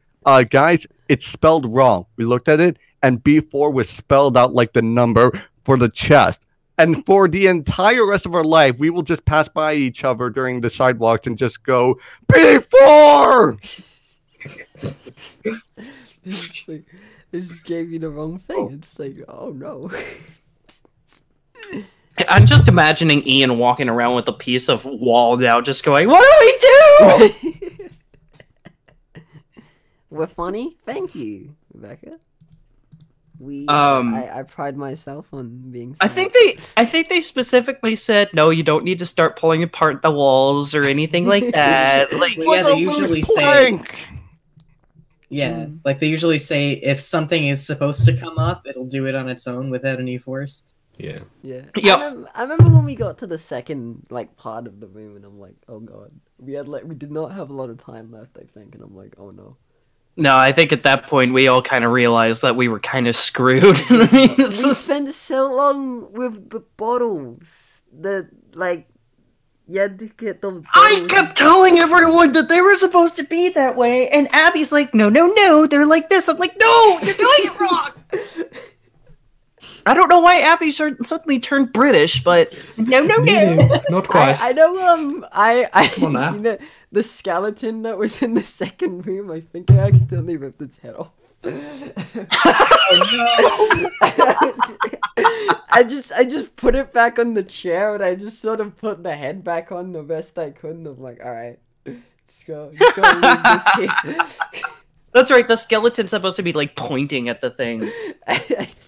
guys, it's spelled wrong. We looked at it and B4 was spelled out like the number for the chest. And for the entire rest of our life, we will just pass by each other during the sidewalks and just go, B4! It's like, they just gave you the wrong thing. It's like, oh no. I'm just imagining Ian walking around with a piece of wall now, just going, "What do we do?" We're funny? Thank you, Rebecca. I pride myself on being I smart. think they specifically said, "No, you don't need to start pulling apart the walls or anything like that." Like, Well, yeah, What they a loose usually say. plank! Yeah, like they usually say if something is supposed to come up, it'll do it on its own without any force. Yeah. Yeah. Yep. I remember when we got to the second like part of the room and I'm like, oh god. We did not have a lot of time left, I think, and I'm like, oh no. no, I think at that point we all kind of realized that we were kind of screwed. We It's just- spent so long with the bottles that like you had to get the bottles. I kept telling everyone that they were supposed to be that way, and Abby's like, no, they're like this. I'm like, no, you're doing it wrong. I don't know why Abby suddenly turned British, but no. Not quite. I know Come on now. you know, the skeleton that was in the second room, I think I accidentally ripped its head off. I just put it back on the chair and I just sort of put the head back on the best I could and I'm like, alright, Just go leave this here. That's right. The skeleton's supposed to be like pointing at the thing,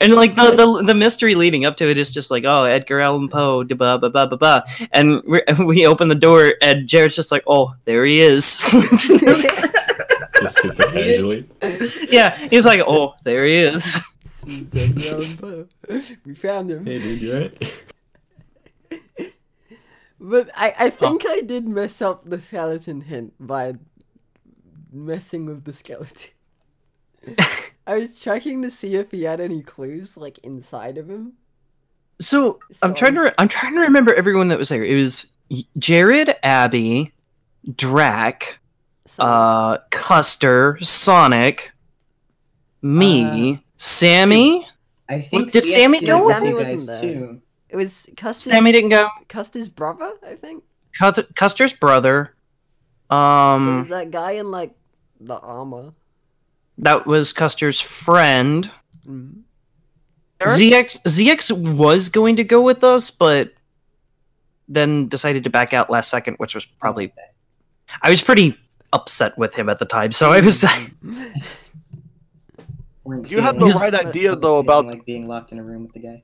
and like the mystery leading up to it is just like, oh, Edgar Allan Poe, blah blah blah blah blah, and we open the door, and Jared's just like, oh, there he is. Just super casually. Yeah, he's like, oh, there he is. We found him. Hey, dude, you right? But I think I did mess up the skeleton hint by messing with the skeleton. I was checking to see if he had any clues like inside of him. So I'm trying to remember everyone that was there. It was Jared, Abby, Drac, Custer, Sonic, me, Sammy. I think Did Sammy CX go? with Sammy you wasn't guys there. too. It was Custer's, Sammy didn't go. Custer's brother, I think. Custer's brother. It was that guy in like the armor. That was Custer's friend. Mm. ZX was going to go with us, but then decided to back out last second, which was probably. I was pretty upset with him at the time, so I was. You have the right idea though about like being locked in a room with the guy.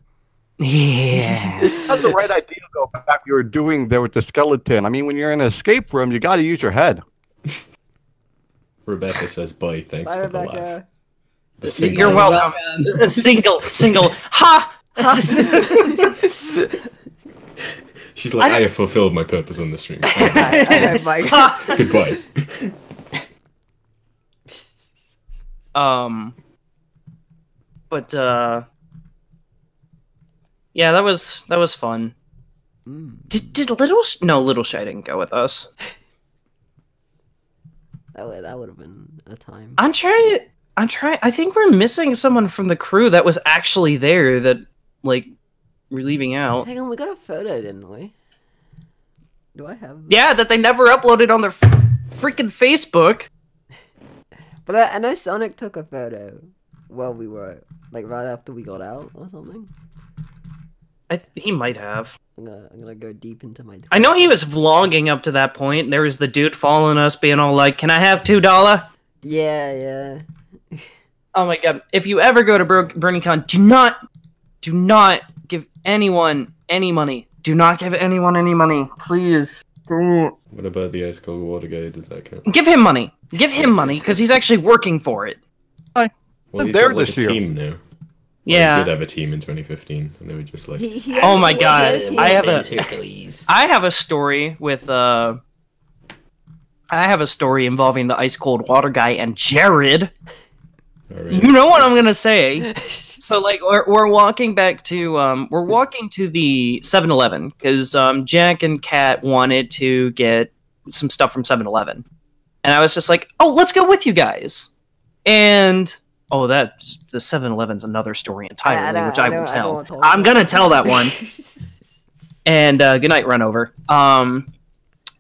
Yeah. you have the right idea though about what you were doing there with the skeleton. I mean, when you're in an escape room, you got to use your head. Rebecca says bye. Thanks Bye, for the laugh. Rebecca. The single You're welcome. A single. Ha! She's like, I have fulfilled my purpose on the stream. Oh my Goodbye. But yeah, that was fun. Did Little Shy didn't go with us. That would have been a time. I'm trying. I think we're missing someone from the crew that was actually there that like we're leaving out. Hang on, we got a photo, didn't we? Do I have? Yeah, that they never uploaded on their freaking Facebook. But I know Sonic took a photo while we were like right after we got out or something. He might have. I'm gonna go deep into my. I know he was vlogging up to that point. There was the dude following us, being all like, "Can I have $2?" Yeah. Oh my god! If you ever go to BronyCon, do not give anyone any money. Do not give anyone any money, please. What about the ice cold water guy? Does that count? Give him money. Give him money because he's actually working for it. Well, he's there got like this a year. team now. Yeah. He did have a team in 2015, and they were just like, Oh my god! I have Please. a story with I have a story involving the ice cold water guy and Jared. all right. You know what I'm gonna say. So like we're walking back to the 7-Eleven because Jack and Kat wanted to get some stuff from 7-Eleven, and I was just like, oh, let's go with you guys. And oh, the 7-Eleven's another story entirely, which I will tell. I'm gonna tell that one. And good night, run over.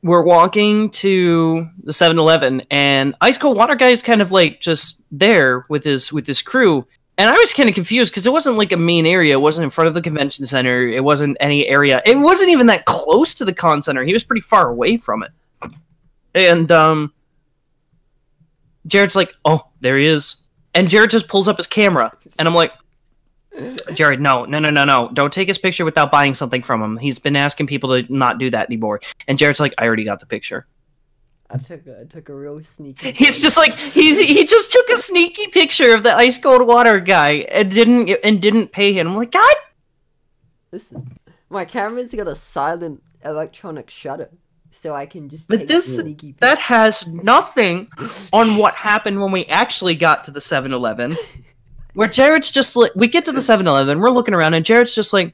We're walking to the 7-Eleven, and Ice Cold Water Guy is kind of like just there with his crew. And I was kind of confused because it wasn't like a main area. It wasn't in front of the convention center. It wasn't any area. It wasn't even that close to the con center. He was pretty far away from it. And Jared's like, oh, there he is. And Jared just pulls up his camera. And I'm like, Jared, no. Don't take his picture without buying something from him. He's been asking people to not do that anymore. And Jared's like, I already got the picture. I took a real sneaky. He's just like he just took a sneaky picture of the ice cold water guy and didn't pay him. I'm like, God. Listen, my camera's got a silent electronic shutter, so I can just. But take sneaky that has nothing on what happened when we actually got to the 7-Eleven. Where Jared's just like, we get to the 7-Eleven, we're looking around, and Jared's just like,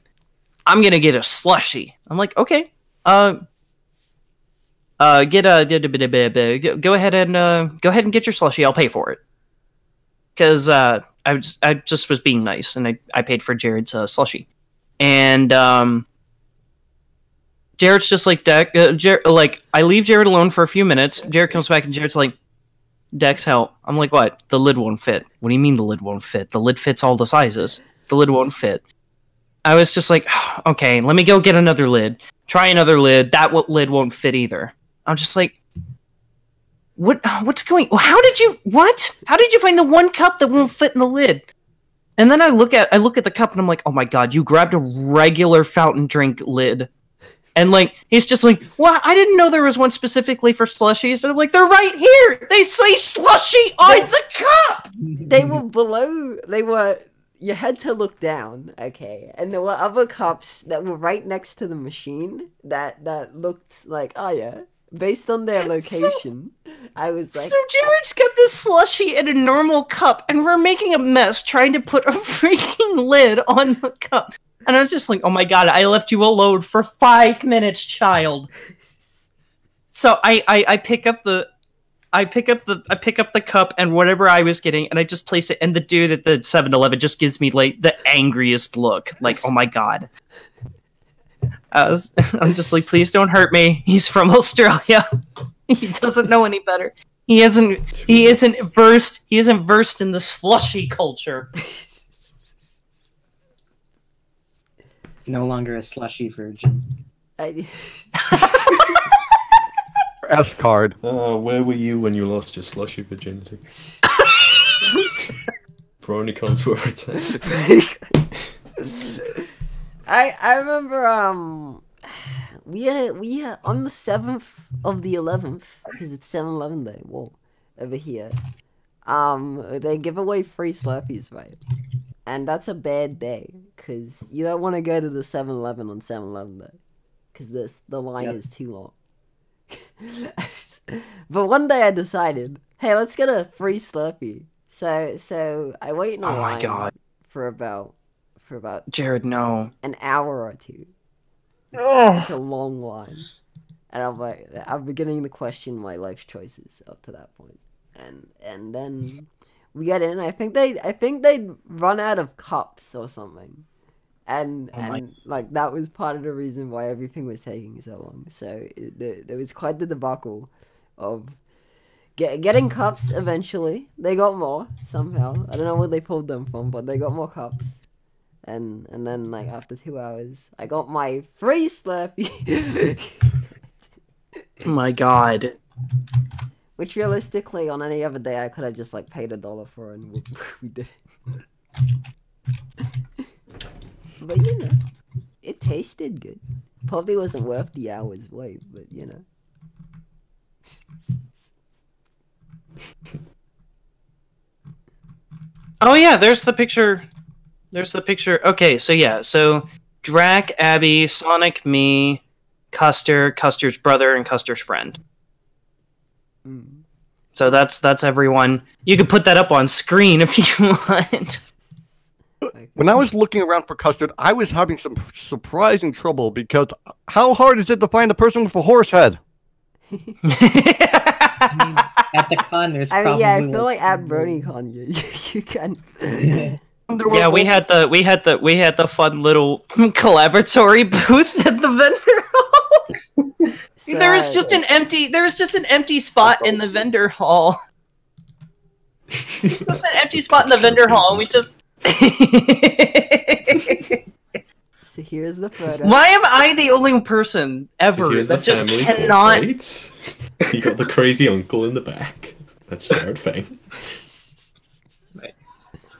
I'm gonna get a slushie. I'm like, okay, go ahead and get your slushie. I'll pay for it. Because I just was being nice, and I paid for Jared's slushie. And Jared's just like, like I leave Jared alone for a few minutes. Jared comes back, and Jared's like, Dex, help. I'm like, what? The lid won't fit. What do you mean the lid won't fit? The lid fits all the sizes. The lid won't fit. I was just like, okay, let me go get another lid. Try another lid. That lid won't fit either. I'm just like, What's going? How did you? What? How did you find the one cup that won't fit in the lid? And then I look at the cup and I'm like, oh my god, you grabbed a regular fountain drink lid. And like he's just like, well, I didn't know there was one specifically for slushies. And I'm like, they're right here. They say slushy on the cup. They were below. They were. You had to look down, okay, and there were other cups that were right next to the machine that looked like, oh yeah, based on their location. I was like, so Jared's got this slushy in a normal cup, and we're making a mess trying to put a freaking lid on the cup. And I was just like, oh my god, I left you alone for 5 minutes, child. So I pick up the cup and whatever I was getting, and I just place it, and the dude at the 7-Eleven just gives me like the angriest look, like, oh my god. I'm just like, please don't hurt me. He's from Australia. He doesn't know any better. He isn't versed in the slushy culture. No longer a slushy virgin. S card. Where were you when you lost your slushy virginity? BronyCon's words. I remember we had on the 7th of the 11th, because it's 7-Eleven day, whoa, over here. They give away free Slurpees, right? And that's a bad day, because you don't want to go to the 7-Eleven on 7-Eleven day, because the line is too long. But one day I decided, hey, let's get a free Slurpee. So I wait in a line my god. for about Jared, no. an hour or two. Oh. It's a long line, and I'm beginning to question my life choices up to that point. And then we get in. I think they'd run out of cups or something, and like that was part of the reason why everything was taking so long. So there was quite the debacle of getting cups. Eventually, they got more somehow. I don't know where they pulled them from, but they got more cups. And then like after 2 hours, I got my free Slurpee. Oh my god. Which realistically, on any other day, I could have just like paid $1 for, and we did it. But you know, it tasted good. Probably wasn't worth the hour's wait, but you know. Oh yeah, there's the picture. There's the picture. Okay, so yeah, so Drac, Abby, Sonic, me, Custer, Custer's brother, and Custer's friend. Mm. So that's everyone. You could put that up on screen if you want. When I was looking around for Custard, I was having some surprising trouble because how hard is it to find a person with a horse head? At the con, there's probably... I feel like at BronyCon, you can... Yeah, we had the fun little Collaboratory booth at the vendor hall. There was just an empty spot in the vendor hall. Just an empty spot in the vendor hall, and we just. So here's the photo. Why am I the only person ever that just cannot? You got the crazy uncle in the back. That's Jared Fang. Nice.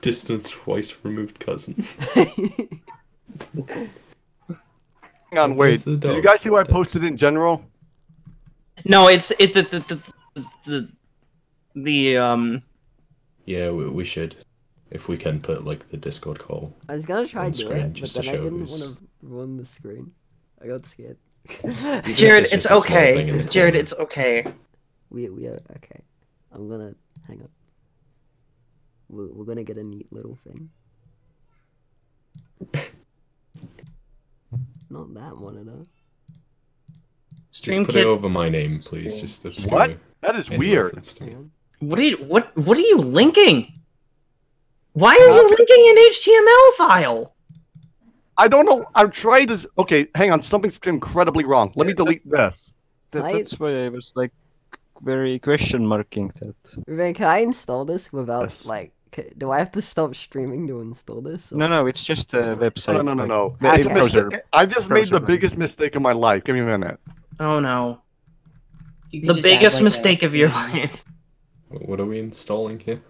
Distant twice removed cousin. Hang on, wait. Did you guys see what I posted in general? No, it's Yeah, we should, if we can, put like the Discord call. I was gonna try to do it, but then I didn't who's- want to run the screen. I got scared. Jared, It's it's just a small thing okay. in the Jared, corner. it's okay. We are okay. I'm gonna hang on. We're gonna get a neat little thing. Not that monitor. Stream Just put kit. it over my name, please. Just that's What? gonna- That is any weird. reference to me. Hang on. What are you linking? Why are you linking an HTML file? I don't know. I'm trying to. Okay, hang on. Something's incredibly wrong. Let me delete this. That's why I was like very question marking that. Ruben, can I install this without Yes. like? Do I have to stop streaming to install this? or- No, it's just a website. No. The Okay. browser. I just made the Browser. biggest mistake of my life. Give me a minute. Oh no. You could The just add, biggest like, a mistake of your scene. life. What are we installing here?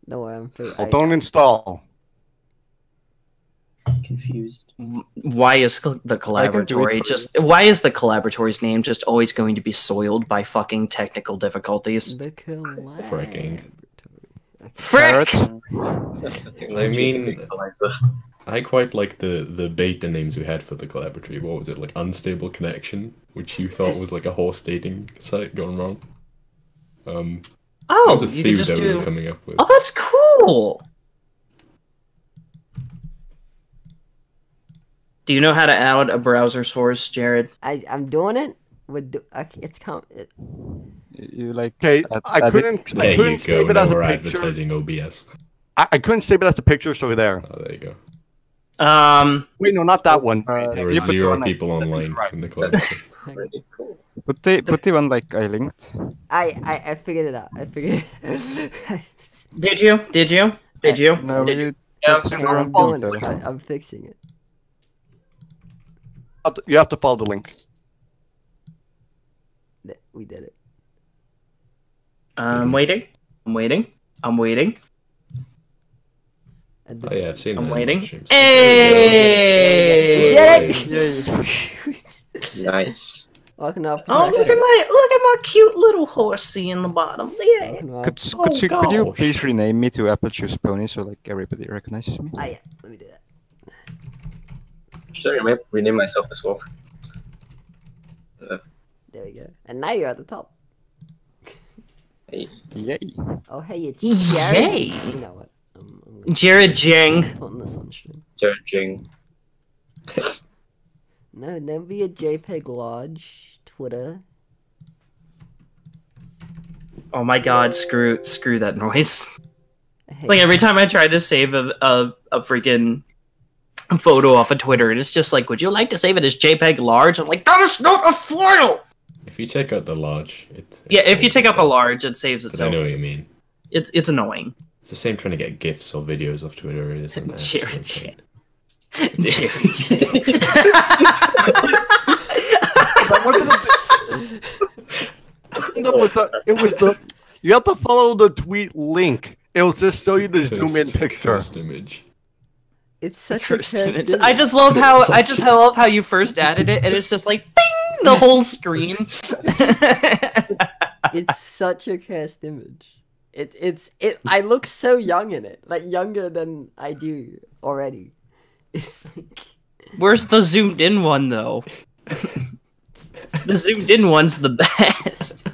No, I'm Oh, don't install. Confused. Why is the I can do it Collaboratory for just? Why is the Collaboratory's name just always going to be soiled by fucking technical difficulties? The Collaboratory. Fracking. Frick! I mean, I quite like the beta names we had for the Collaboratory. What was it, like Unstable Connection, which you thought was like a horse dating site gone wrong? There Oh, was a you few can just that we were do. coming up with. Oh, that's cool. Do you know how to add a browser source, Jared? I'm doing it. It's You like Okay, add- I add it- couldn't There you go. save it Now as a we're picture. advertising OBS. I couldn't save it as a picture, so there. Oh, there you go. Wait, no, not that one. There were you put the 0 one people online right. in the Collaboratory. Pretty cool. Put the one like I linked. I figured it out. I figured it. Did you? Did you? Did you? No, Did you. Yeah, that's Okay, your I'm own doing it. detail. I'm fixing it. You have to follow the link. We did it. I'm waiting. I'm waiting. I'm waiting. And Oh yeah, I've seen I'm that in waiting. live streams. Hey! Did Yay. Nice. Welcome up. Oh, look at my cute little horsey in the bottom. Yeah. Could you gosh. please rename me to Apple Juice Pony so like everybody recognizes me? Ah, yeah. Let me do that. Should I rename myself as well? There we go. And now you're at the top. Hey. Yay! Oh, hey, it's Jared. Yay. You know what? I'm gonna Jared Jing. put on this on stream. Judging. No, don't be a JPEG Lodge. Twitter. Oh my god, screw that noise. Hey, It's like every time I try to save a freaking photo off of Twitter, and it's just like, would you like to save it as JPEG large? I'm like, that is not a file! If you take out the large, it Yeah, if you saves take out the itself. large, it saves But I itself. know what you mean. It's annoying. It's the same trying to get GIFs or videos off Twitter, isn't it? Jared Same Jing. thing. It was the. You have to follow the tweet link. It will just show you the zoom in picture. First image. it's such First a image. cursed I just love how you first added it, and it's just like bing the whole screen. It's such a cursed image. I look so young in it, like younger than I do already. It's like Where's the zoomed in one though? The zoomed in one's the best.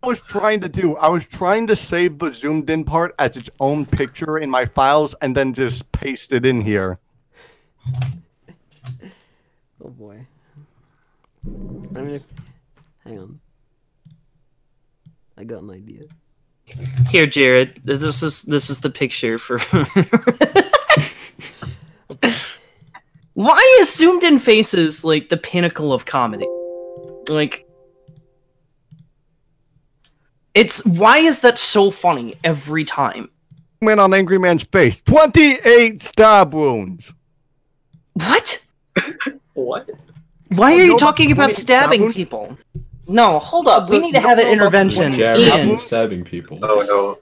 I was trying to save the zoomed in part as its own picture in my files and then just paste it in here. oh boy. I mean, hang on. I got an idea. Here, Jared. This is the picture for. Why is zoomed in faces like the pinnacle of comedy? Like, why is that so funny every time? Man on Angry Man's face. 28 stab wounds. What? What? Why are know you about talking about 28 stabbing stab people? No, hold up. We need to have an No, no, intervention. Jared Ian. been stabbing people. Oh no.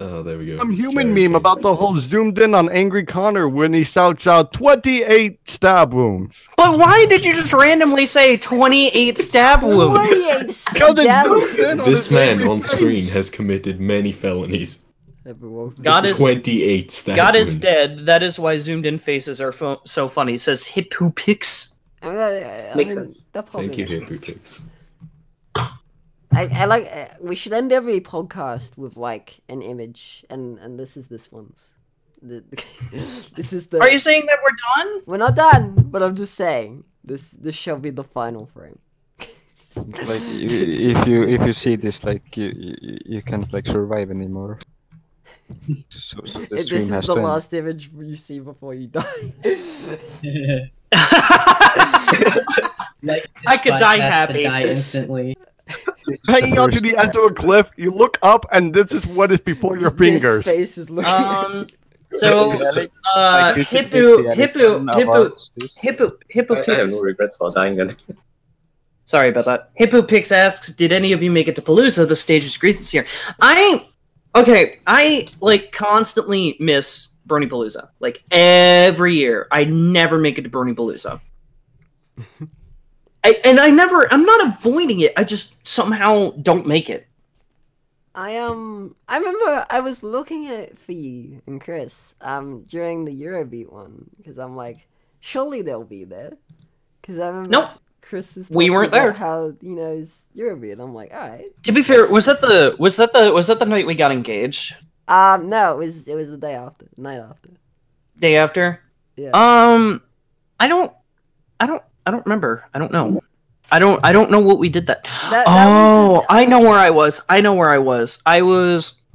Oh, there we go. Some human Jared meme King. about the whole zoomed in on Angry Connor when he shouts out 28 stab wounds. But why did you just randomly say 28 stab wounds? 28 Because it's stab zoomed in on This his man angry on face. screen has committed many felonies. Everyone. God is 28 stab God is wounds. dead. That is why zoomed in faces are so funny. It says hip who picks. Makes sense. That probably Thank you, makes sense. Hypopix. I like. We should end every podcast with like an image, and this is this one's. This is the. Are you saying that we're done? We're not done, but I'm just saying this shall be the final frame. Like if you see this, like you can't like survive anymore. So the This stream is has the to end. last image you see before you die. Like, I could die has to happy. die instantly. Hanging onto the edge of a cliff, you look up, and this is what is before your This fingers. face is looking. So Like, you should hippo make the AliCon awards, this. I have no regrets about dying then. Sorry about that. Hippo Pix asks, did any of you make it to Palooza? The stage was great this year. I like constantly miss Brony Palooza. Like every year. I never make it to Brony Palooza. I'm not avoiding it. I just somehow don't make it. I remember I was looking at for you and Chris during the Eurobeat one because I'm like, surely they'll be there. Because I remember Nope. Chris was We weren't there. how it's Eurobeat. I'm like, all right. To be fair, was that the night we got engaged? No, it was the day after, night after. Day after? Yeah. I don't remember. I don't know. I don't know what we did that. I know where I was.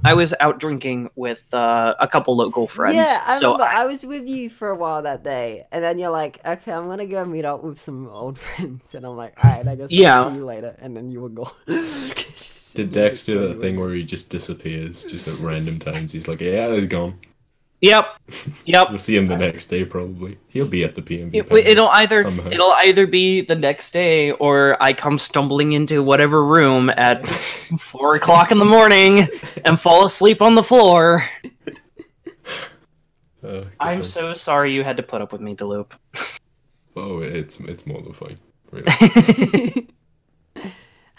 I was out drinking with a couple local friends. Yeah, I remember. I was with you for a while that day, and then you're like, "Okay, I'm gonna go meet up with some old friends," and I'm like, "All right, I guess I'll see you later." And then you were gone. Did Dex do that thing where he just disappears, just at random times? He's like, "Yeah, he's gone." Yep. We'll see him the next day probably. He'll be at the PMV. It'll either be the next day or I come stumbling into whatever room at 4 o'clock in the morning and fall asleep on the floor. I'm so sorry you had to put up with me, Deloop. Oh, it's more than fine. Really.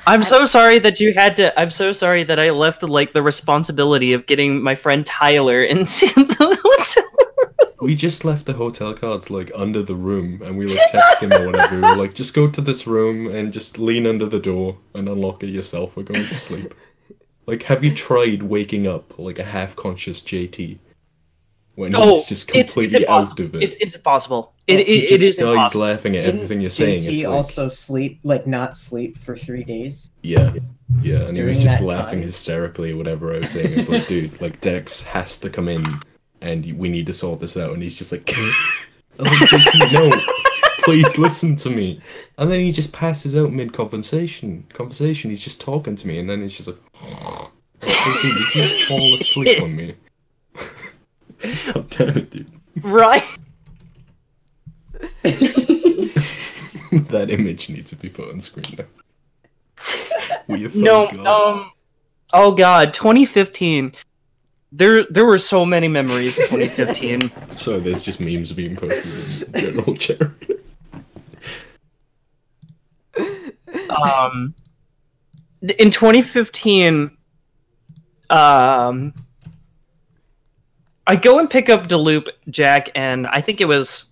I'm so sorry that you had to. I'm so sorry that I left the responsibility of getting my friend Tyler into the hotel. We just left the hotel cards under the room, and we text him or whatever. We were like, just go to this room and just lean under the door and unlock it yourself. We're going to sleep. Have you tried waking up like a half-conscious JT when he's just completely out of it? It's impossible. He it is dies impossible. laughing at everything you're saying. Did he also sleep, not sleep for 3 days? Yeah, and he was During just that laughing time? hysterically at whatever I was saying. I was like, dude, Dex has to come in, and we need to sort this out. And he's just like, I'm like, JT, no, please listen to me. And then he just passes out mid-conversation. He's just talking to me, and then he's just like, JT, you can just fall asleep on me. God damn it, dude. Right. That image needs to be put on screen now. Oh god, 2015. There were so many memories in 2015. So there's just memes being posted in general chat. In 2015, I go and pick up Deloop, Jack, and I think it was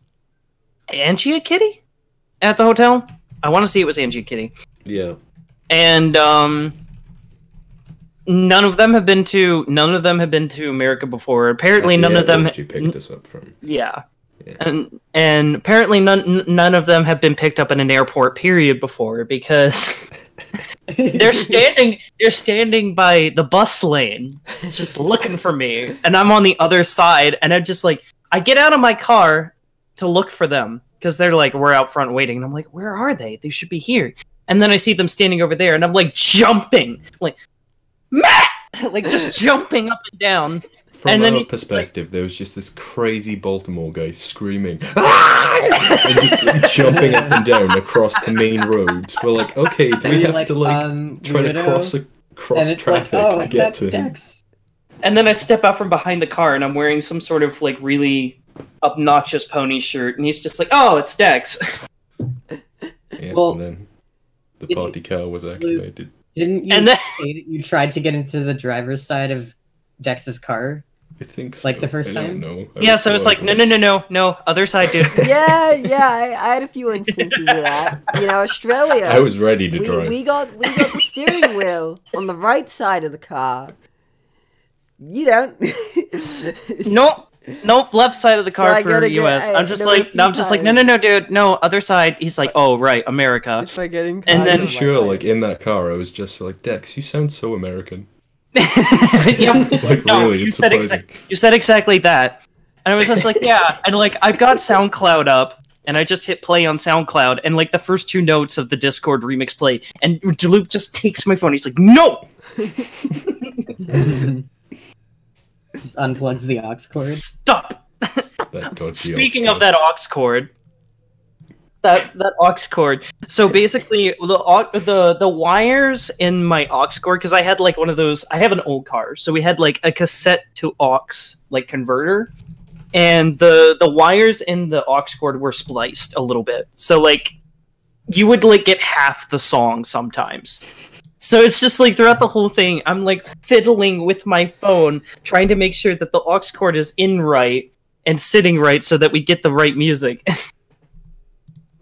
Angie and Kitty at the hotel. I want to see it was Angie and Kitty. Yeah. And none of them have been to America before. Apparently, none of them. You picked us up from. Yeah. And apparently none of them have been picked up in an airport period before because they're standing by the bus lane just looking for me, and I'm on the other side, and I'm just like, I get out of my car to look for them because they're like, we're out front waiting, and I'm like, where are they? They should be here. And then I see them standing over there, and I'm like jumping, like Matt, like just jumping up and down. From our perspective, there was just this crazy Baltimore guy screaming and just jumping up and down across the main road. We're like, okay, do we have to try to cross traffic to get to him? And then I step out from behind the car, and I'm wearing some sort of really obnoxious pony shirt, and he's just like, "Oh, it's Dex." Yeah, well, and then the party car was activated. Didn't you say that you tried to get into the driver's side of Dex's car? I think so. Like the first time? No. So I was like, no, other side, dude. Yeah, I had a few instances of that. Australia. I was ready to drive. We got the steering wheel on the right side of the car. You don't. Nope, left side of the car for US. I'm just like, no, dude, no, other side. He's like, oh, right, America. If I get in and then I'm sure, in that car, I was just like, Dex, you sound so American. Really, you said exactly that, and I was just like, yeah, and I've got SoundCloud up, and I just hit play on SoundCloud, and the first 2 notes of the Discord remix play, and Deloop just takes my phone. He's like, no. Just unplugs the aux cord. Stop. That Speaking of that aux cord, that aux cord. So basically, the wires in my aux cord, because I had like one of those. I have an old car, so we had like a cassette to aux like converter, and the wires in the aux cord were spliced a little bit. So like, you would like get half the song sometimes. So it's just like throughout the whole thing, I'm like fiddling with my phone, trying to make sure that the aux cord is in right and sitting right so that we get the right music.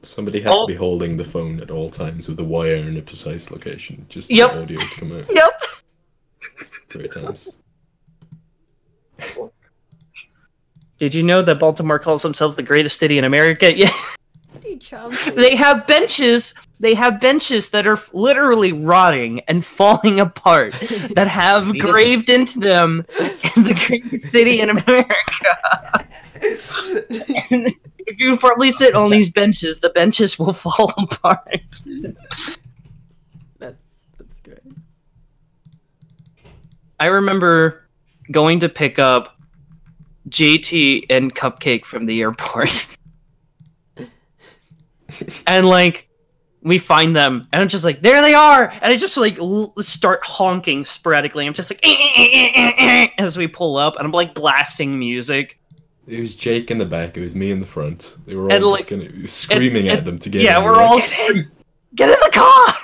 Somebody has to be holding the phone at all times with the wire in a precise location, just Yep. the audio to come out. Yep. Great times. Did you know that Baltimore calls themselves the greatest city in America? Yeah. Chauncey. They have benches. They have benches that are literally rotting and falling apart that have graved into them in the greatest city in America. And if you probably sit on these benches, the benches will fall apart. That's great. I remember going to pick up JT and Cupcake from the airport. And like, we find them, and I'm just like, there they are! And I just like start honking sporadically. I'm just like, as we pull up, and I'm like blasting music. It was Jake in the back, it was me in the front. They were all And, just like, kind of screaming at them to get Yeah, in. we're all get in the car!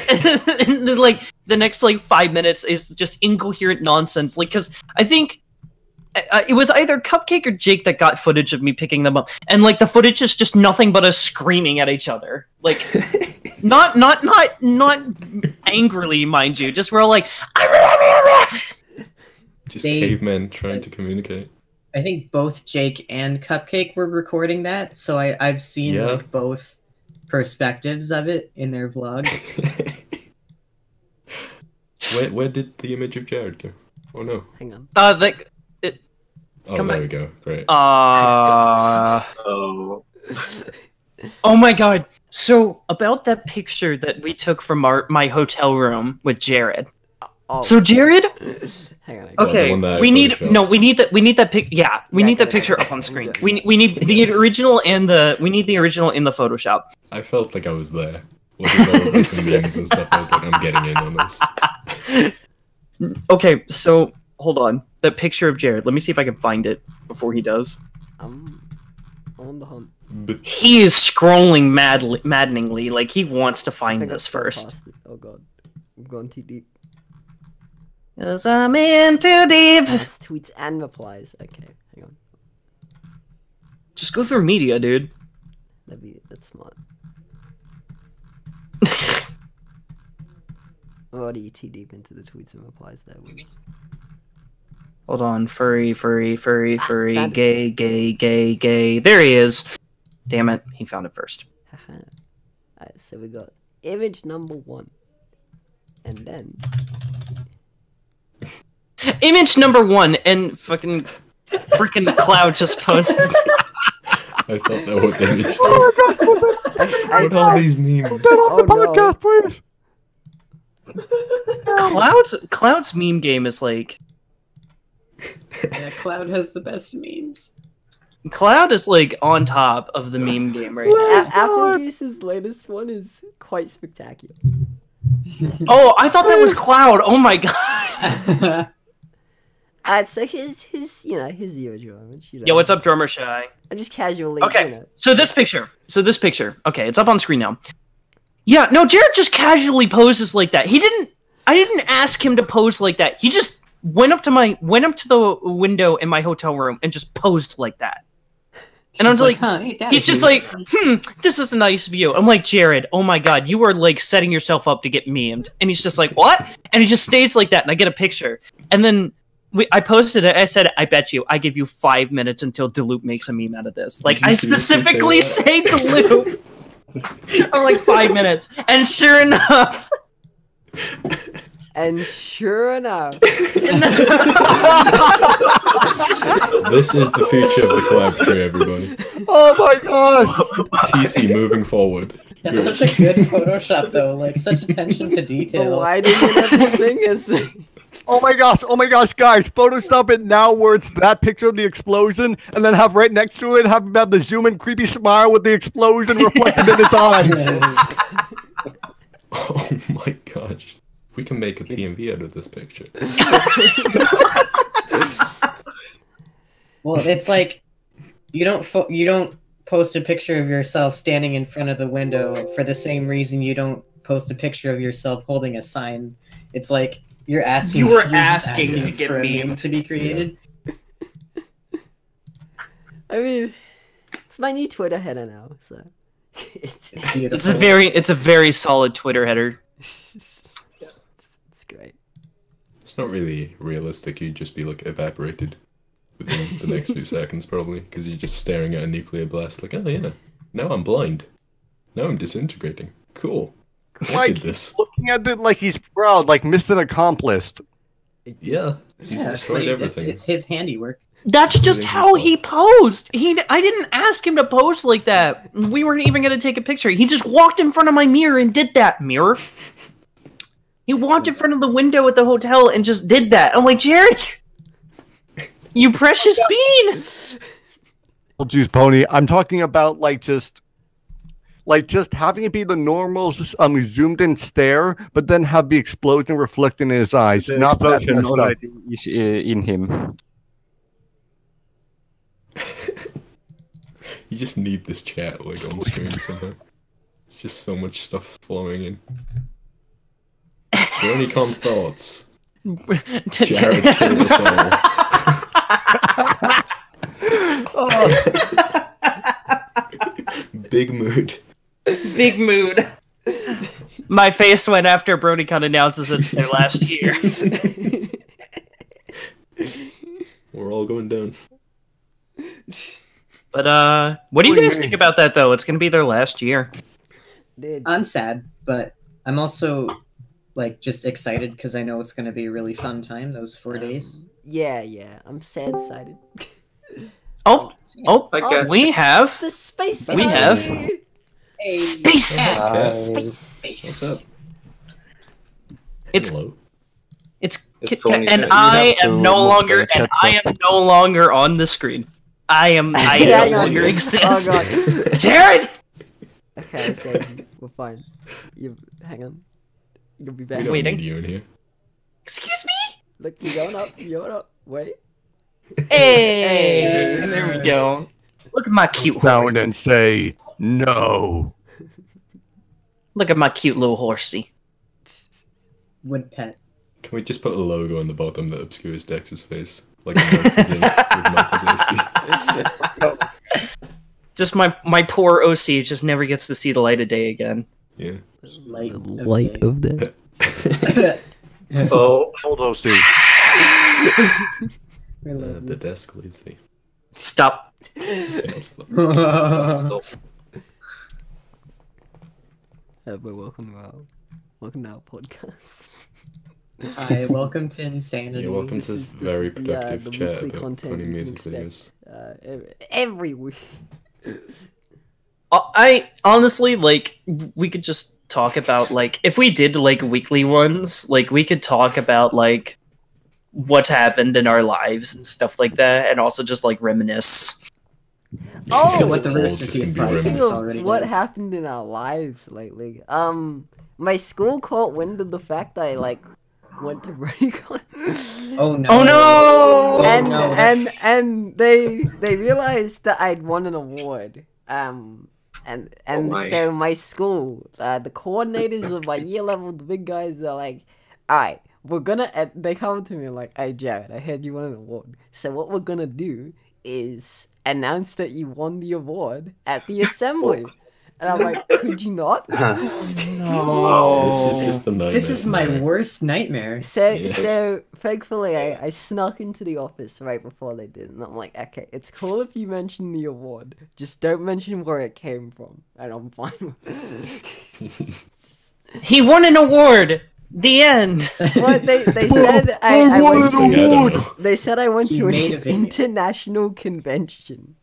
And then, like, the next like 5 minutes is just incoherent nonsense. Like, because I think it was either Cupcake or Jake that got footage of me picking them up, and like the footage is just nothing but us screaming at each other, like not angrily, mind you. Just we're all like, just cavemen trying to communicate. I think both Jake and Cupcake were recording that, so I've seen like both perspectives of it in their vlogs. Where did the image of Jared go? Oh no. Hang on. Oh, Come there back. we go. Great. Oh. Oh my god. So about that picture that we took from my hotel room with Jared. Oh. So Jared, Hang on. Oh, the okay, one that I we need photoshopped. that pic. Yeah, we need that picture up on screen. We need the original and the in the Photoshop. I felt like I was there. Looking all over some memes and stuff. I was like, I'm getting in on this. Okay, so hold on. That picture of Jared. Let me see if I can find it before he does. I'm on the hunt. But He is scrolling maddeningly, like he wants to I find think this I've gone first. past it. Oh god. I'm going too deep. 'Cause I'm in too deep. That's tweets and replies. Okay, hang on. Just go through media, dude. That's smart. I'm already too deep into the tweets and replies there. Hold on, furry, found it. gay. There he is. Damn it, he found it first. Haha. Alright, so we got image number 1. And then Image number 1, and freaking Cloud just posted. I thought that was image. I What are these memes? Oh no. please. Cloud's meme game is like, Yeah, Cloud has the best memes. Cloud is like on top of the meme game right now. Applejuice's latest one is quite spectacular. Oh, I thought that was Cloud. Oh my god. So his the original image. You know, Yo, what's up, Drummer Shy? I'm just casually. Okay, You know. so this picture. Okay, it's up on screen now. Yeah, no, Jared just casually poses like that. I didn't ask him to pose like that. He just went up to the window in my hotel room and just posed like that. And I was like, huh, ain't that he's just cute? like, this is a nice view. I'm like, Jared, oh my god, you are like setting yourself up to get memed. And he's just like, what? And he just stays like that, and I get a picture. And then I posted it. I said, I bet you, I give you 5 minutes until Deloop makes a meme out of this. Like, I specifically say Deloop. I'm like, 5 minutes. And sure enough. And sure enough. This is the future of the Collaboratory, everybody. Oh my gosh! TC moving forward. That's such a good Photoshop, though. Like, such attention to detail. Why did you let the thing is? Oh my gosh, guys! Photoshop it now where it's that picture of the explosion, and then have right next to it have the zoom in creepy smile with the explosion reflected in his eyes. Oh my gosh. We can make a PMV out of this picture. Well, it's like you don't post a picture of yourself standing in front of the window for the same reason you don't post a picture of yourself holding a sign. It's like you're asking. You were you're just asking to get for a meme meme to be created. I mean, it's my new Twitter header now, so it's Beautiful. It's a very solid Twitter header. it's great. It's not really realistic. You'd just be like evaporated within the next few seconds, probably, because you're just staring at a nuclear blast. Like, oh yeah, now I'm blind. Now I'm disintegrating. Cool. I Like, did this. looking at it like he's proud, like mission accomplished. Yeah, he's destroyed everything. It's his handiwork. That's just Everything how he's he posed. I didn't ask him to pose like that. We weren't even gonna take a picture. He just walked in front of my mirror and did that. Mirror. He walked in front of the window at the hotel and just did that. I'm like, Jared, you precious bean. Well, juice pony. I'm talking about just having it be the normal zoomed in stare, but then have the explosion reflect in his eyes. The Not that explosion messed up. already is in him. You just need this chat like on screen somehow. It's just so much stuff flowing in. BronyCon thoughts. Jared killed us all. Big mood. Big mood. My face went after BronyCon announces it's their last year. We're all going down. But what do you guys think about that though? It's gonna be their last year. Dude, I'm sad, but I'm also like just excited because I know it's gonna be a really fun time. Those 4 days. yeah, I'm sad sided. Oh, Okay. we have The space. We have- party! space. What's up? It's Hello. it's It's Tony. and You I have to am no move longer the chat no longer on the screen. I Hang no on. longer Oh exist. god. Jared. Okay, so we're fine. You hang on. You'll be We back. don't Waiting. need you in here. Excuse me. Look, you're going up. You're going up. Wait. Hey, there we go. Look at my cute horse. Down and say no. Look at my cute little horsey. Wood pet. Can we just put a logo on the bottom that obscures Dex's face? Like Nurses Inc. with Mike Wazowski. Just my poor OC just never gets to see the light of day again. Yeah. Light. of that. Oh, Hold on, see. The desk leads the. Stop. stop. But welcome to our podcast. Hi, welcome to Insanity. You're welcome to this very productive the chat weekly about content funny you can music videos. Every week. I honestly like we could just talk about like if we did like weekly ones, like we could talk about like what happened in our lives and stuff like that, and also just like reminisce. Oh, So what the All Rooster just Teeth gonna be speaking reminiscent. of already what does. happened in our lives lately, my school caught wind of the fact that I like went to BronyCon. Oh no! Oh no! and no, that's- and they realized that I'd won an award. And my. so my school, the coordinators of my year level, the big guys, are like, all right, we're gonna. They come to me like, hey Jared, I heard you won an award. So what we're gonna do is announce that you won the award at the assembly. And I'm like, could you not? No. This is just the nightmare. This is my worst nightmare. So, Yes. so thankfully, I snuck into the office right before they did, and I'm like, okay, it's cool if you mention the award, just don't mention where it came from, and I'm fine with it. He won an award. The end. But they said I went I don't to, know. they said I went He to an made a video. international convention,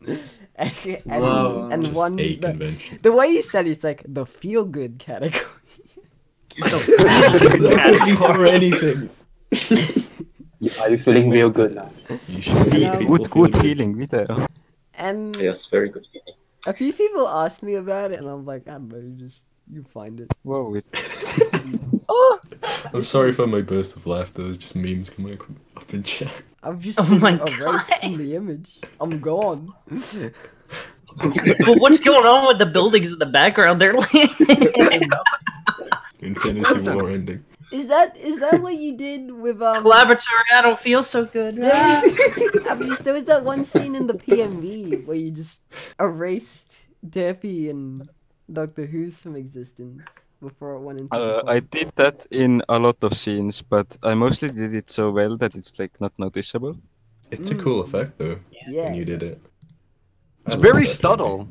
and, Whoa. and Just won a the, convention. the way he said it's like the feel good category. Category for anything. Are you feeling real good now? You should make people Good, feel good feeling video. And Yes, very good feeling. a few people asked me about it, and I'm like, I don't know, you find it. Whoa, it, I'm sorry for my burst of laughter. There's just memes coming up in chat. I've just Oh been my erased God. from the image. I'm gone. Well, what's going on with the buildings in the background? They're like. Infinity War ending. Is that what you did with Collaboratory, I don't feel so good. There was that one scene in the PMV where you just erased Derpy and Doctor Who's from existence before it went into. I did that in a lot of scenes, but I mostly did it so well that it's like not noticeable. It's a cool effect though. Yeah. When you did it. It's I love very that subtle.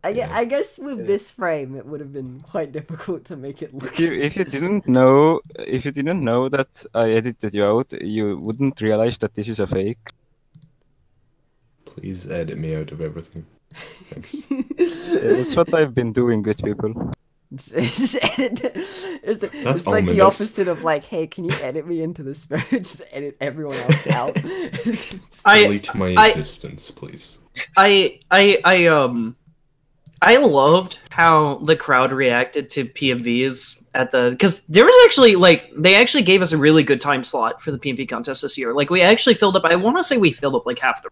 I guess with this frame, it would have been quite difficult to make it look. If you didn't know that I edited you out, you wouldn't realize that this is a fake. Please edit me out of everything. Thanks. That's what I've been doing with people. Just edit. It's like the ominous. opposite of like, hey, can you edit me into this photo? Just edit everyone else out. Delete my existence, please. I loved how the crowd reacted to PMVs at the, because there was actually like they actually gave us a really good time slot for the PMV contest this year. Like we actually filled up. I want to say we filled up like half the.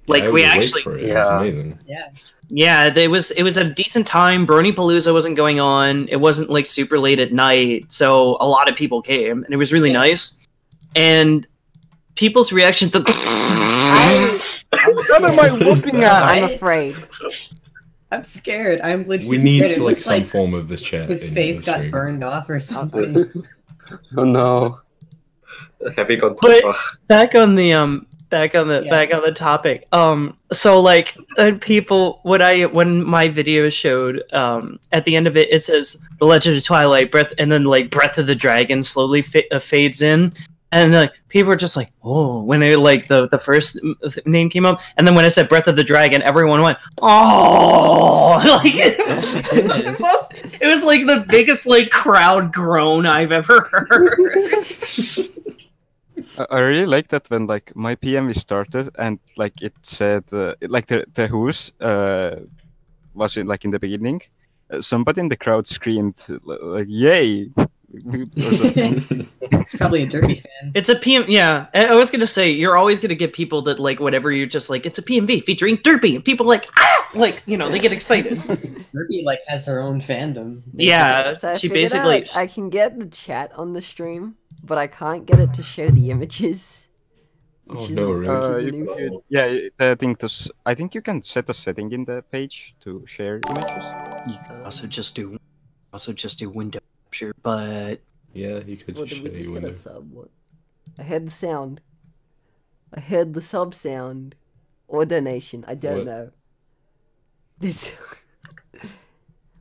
Like I was we awake actually, for it. It was amazing. yeah, it was a decent time. BronyPalooza wasn't going on. It wasn't like super late at night, so a lot of people came, and it was really nice. And people's reaction to. What am I looking at? I'm afraid. I'm scared. I'm legit We need scared. It like looks some like form of this chat. his in face the got stream. burned off or something. Oh no. Have we got But- too far? back on the topic. So like people when my video showed at the end of it, it says The Legend of Twilight Breath, and then like Breath of the Dragon slowly fades in, and people were just like, oh, when it like the first name came up, and then when I said Breath of the Dragon, everyone went, oh, like it was like the biggest like crowd groan I've ever heard. I really like that when like my PMV started and like it said like the who's was in like in the beginning. Somebody in the crowd screamed like "Yay!" It's probably a Derpy fan. It's a PM. Yeah, I was gonna say you're always gonna get people that like whatever you're just like it's a PMV featuring Derpy, and people like like they get excited. Derpy like has her own fandom. Yeah, So I she figured basically. out I can get the chat on the stream, but I can't get it to show the images. Oh which no, is- really? which is a new thing. Yeah, I think you can set a setting in the page to share images. You can also just do window capture, but Yeah, you could What, just did we show just you get a window. sub? What? I heard the sound. I heard the sub sound. Or donation. I don't What? know. This.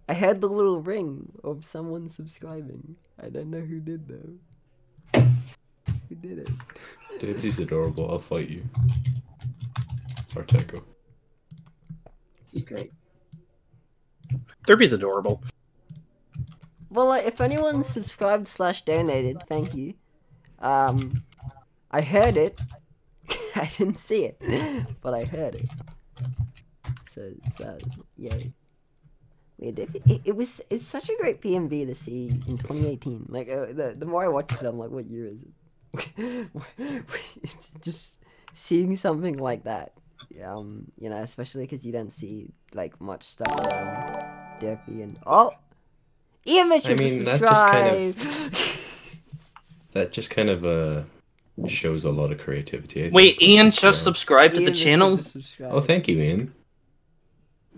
I heard the little ring of someone subscribing. I don't know who did though. Who did it? Dude, he's adorable. I'll fight you. Arteco. She's great. Derpy's adorable. Well, if anyone subscribed / donated, thank you. I heard it. I didn't see it, but I heard it. So yay. It's such a great PMV to see in 2018. Like the more I watch it, I'm like, what year is it? It's just seeing something like that. Especially because you don't see like much stuff around Derpy and Ian mentioned I mean, to that just kind of shows a lot of creativity. I think, Wait, Ian which is, just subscribed to the Ian channel. just subscribed. Oh, thank you, Ian.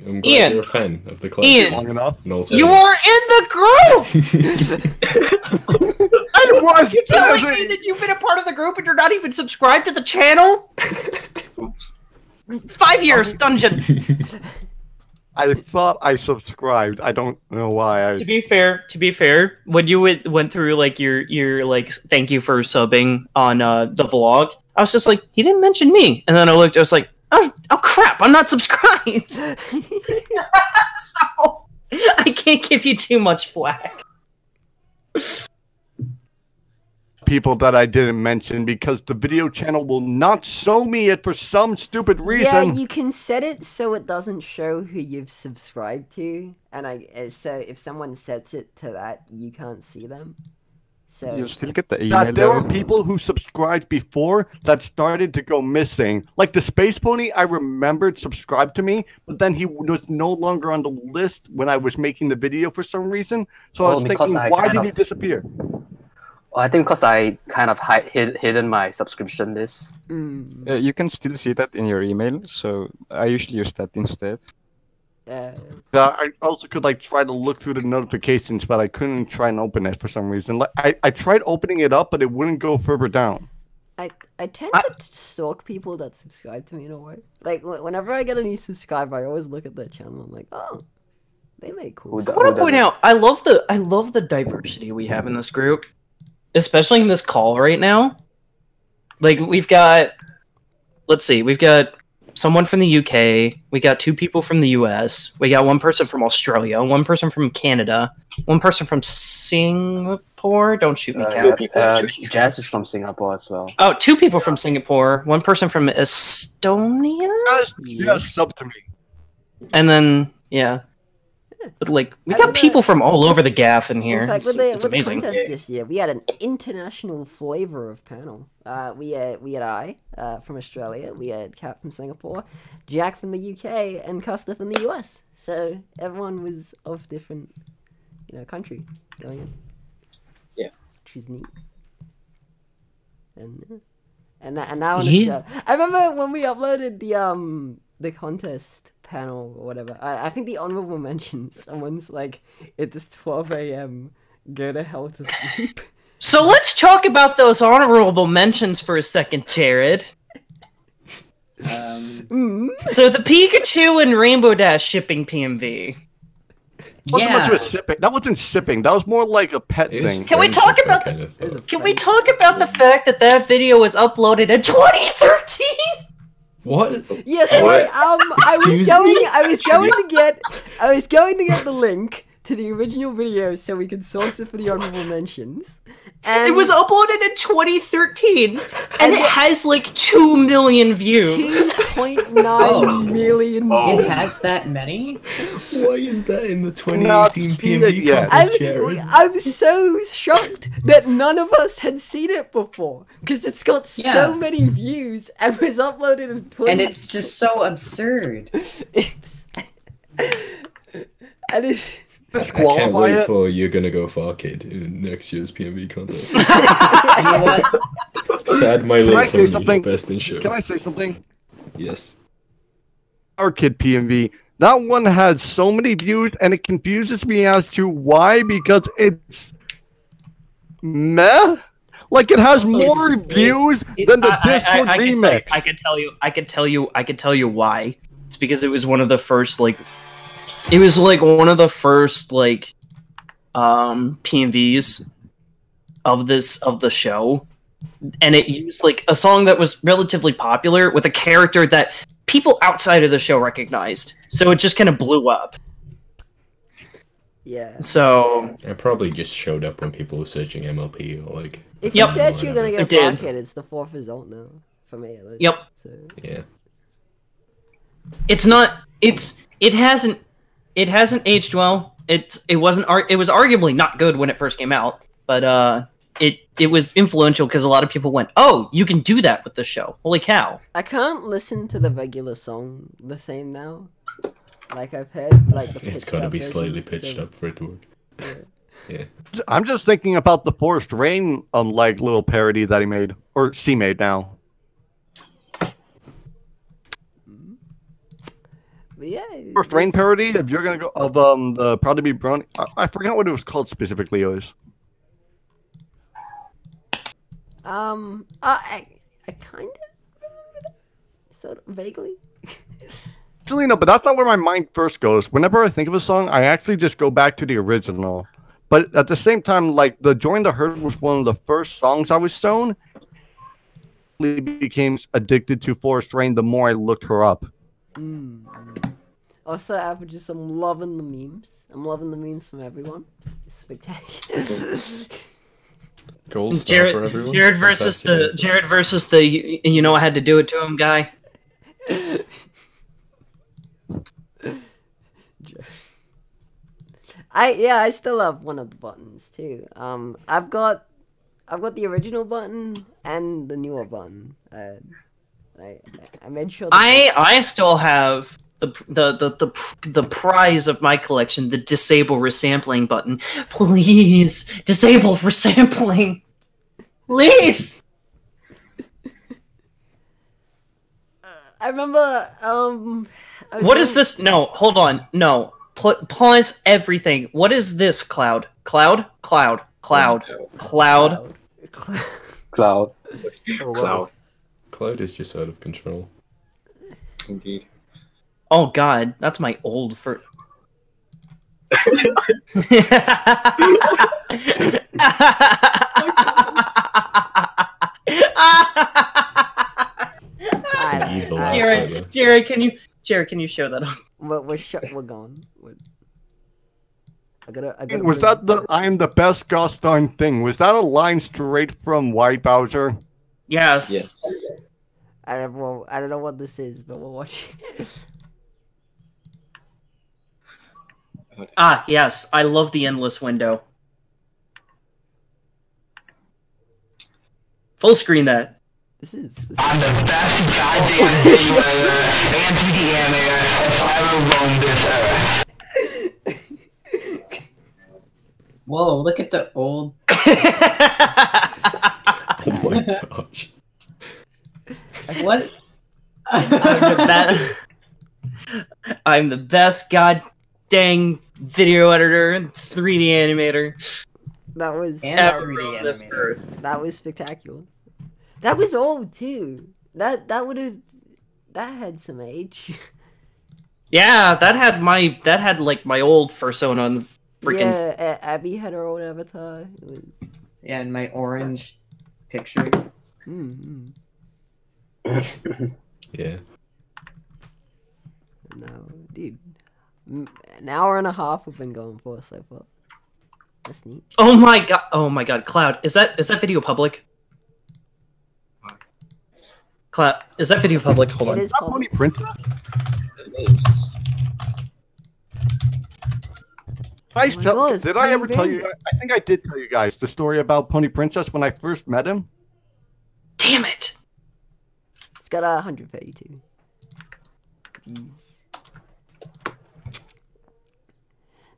I'm glad Ian! you're a fan of the club. Ian! Long enough. And also- You are in the group. I was You're telling me busy! that you've been a part of the group and you're not even subscribed to the channel? Oops. 5 years dungeon. I thought I subscribed. I don't know why. To be fair, when you went through like your like thank you for subbing on the vlog, I was just like, he didn't mention me, and then I looked, I was like, oh crap, I'm not subscribed. So I can't give you too much flack. people that I didn't mention because the video channel will not show me it for some stupid reason. Yeah, you can set it so it doesn't show who you've subscribed to, and so if someone sets it to that, you can't see them. So You still get the email. That there are people who subscribed before that started to go missing. Like the Space Pony, I remembered subscribed to me, but then he was no longer on the list when I was making the video for some reason. So I was thinking, why did he disappear? Well, I think because I kind of hidden my subscription list. You can still see that in your email, so I usually use that instead. I also could like try to look through the notifications, but I couldn't try and open it for some reason. Like I tried opening it up, but it wouldn't go further down. I tend to stalk people that subscribe to me in a way. Like whenever I get a new subscriber, I always look at their channel. I'm like, oh, they make cool stuff. I want to point out, I love the diversity we have in this group, especially in this call right now. Like we've got, let's see, we've got someone from the UK, we got 2 people from the US, we got 1 person from Australia, 1 person from Canada, 1 person from Singapore. Don't shoot me, Cat. Jazz is from Singapore as well. Oh, 2 people from Singapore, 1 person from Estonia. Yeah, sub to me. And then yeah, but like we got people from all over the gaff in here. In fact, It's with the amazing. contest this year, we had an international flavor of panel. We had I from Australia, we had Kat from Singapore, Jack from the UK, and Costa from the US. So everyone was of different, country going in. Yeah, which is neat. And now on the show, I remember when we uploaded the contest panel or whatever. I think the honorable mention, someone's like, it's 12 a.m. Go to hell to sleep. So let's talk about those honorable mentions for a second, Jared. So the Pikachu and Rainbow Dash shipping PMV. That wasn't shipping. That was more like a pet thing. Can we talk about Can we talk about the fact that video was uploaded in 2013? What? Yes, What? I was going to get the link to the original video so we could source it for the honorable mentions. And it was uploaded in 2013, and it has like 2 million views. 2.9 million. It has that many? Why is that in the 2018 PMV contest, I'm so shocked that none of us had seen it before, because it's got so many views and was uploaded in 20. And it's just so absurd. I can't wait for You're Gonna Go Far Kid in next year's PMV contest. You know what? Sad My Can Little I say Pony, something? Best in Show. Can I say something? Yes. Our Kid PMV. That one has so many views, and it confuses me as to why, because it's meh. Like it has more views than the Discord remix. I could tell you why. It's because it was one of the first it was like one of the first PMVs of the show, and it used like a song that was relatively popular with a character that people outside of the show recognized, so it just kind of blew up. Yeah. So it probably just showed up when people were searching MLP or like. If you search You're Gonna Go Far Kid, it's the 4th result now for me. At least. Yep. So. Yeah. It's not. It hasn't aged well. It was arguably not good when it first came out, but it was influential because a lot of people went, "Oh, you can do that with this show! Holy cow!" I can't listen to the regular song the same now. Like I've heard, like the it's gotta be slightly pitched up for it to work. Yeah. I'm just thinking about the Forest Rain like little parody that he made, or she made now. But yeah, Forest Rain parody. If you're gonna go of the Proud to Be Brony, I forgot what it was called specifically. It was. I kind of remember that, sort of vaguely. Actually, no, but that's not where my mind first goes. Whenever I think of a song, I actually just go back to the original. But at the same time, like the Join the Herd was one of the first songs I was shown. I became addicted to Forest Rain the more I looked her up. Also, averages, I'm loving the memes. I'm loving the memes from everyone. It's spectacular. Gold star for everyone. Jared versus the you know I had to do it to him guy. I still have one of the buttons too. I've got the original button and the newer button. I made sure. I still have the prize of my collection, the disable resampling button. Please disable resampling. Please. I remember. What is this? No, hold on. No. Pause everything. What is this, Cloud? Cloud? Cloud. Cloud. Cloud. Cloud. Cloud. Cloud is just out of control. Indeed. Oh god, that's my old for. Jared, can you show that up? We're gone. I gotta Was that the "I am the best gosh darn thing"? Was that a line straight from White Bowser? Yes. Yes. I don't know what this is, but we'll watch it. Ah, yes. I love the endless window. Full screen that. This is. I'm the best goddamn video anti-animator ever roamed this earth. Whoa, look at the old. Oh my gosh. What? I'm the best god dang video editor and 3D animator That was And ever 3D on this animator. earth. that was spectacular. That was old too. That had some age. Yeah, that had like my old fursona on freaking. Yeah, Abby had her own avatar. It was... Yeah, and my orange picture. Mm-hmm. Yeah. No, dude. An hour and a half we've been going for so far. That's neat. Oh my god, Cloud, is that video public? Cloud, is that video public? Hold on. It is Pony public. Princess? It is. God, Did I ever Pony tell you? Bandit. I think I did tell you guys the story about Pony Princess when I first met him. Damn it! It's got 132.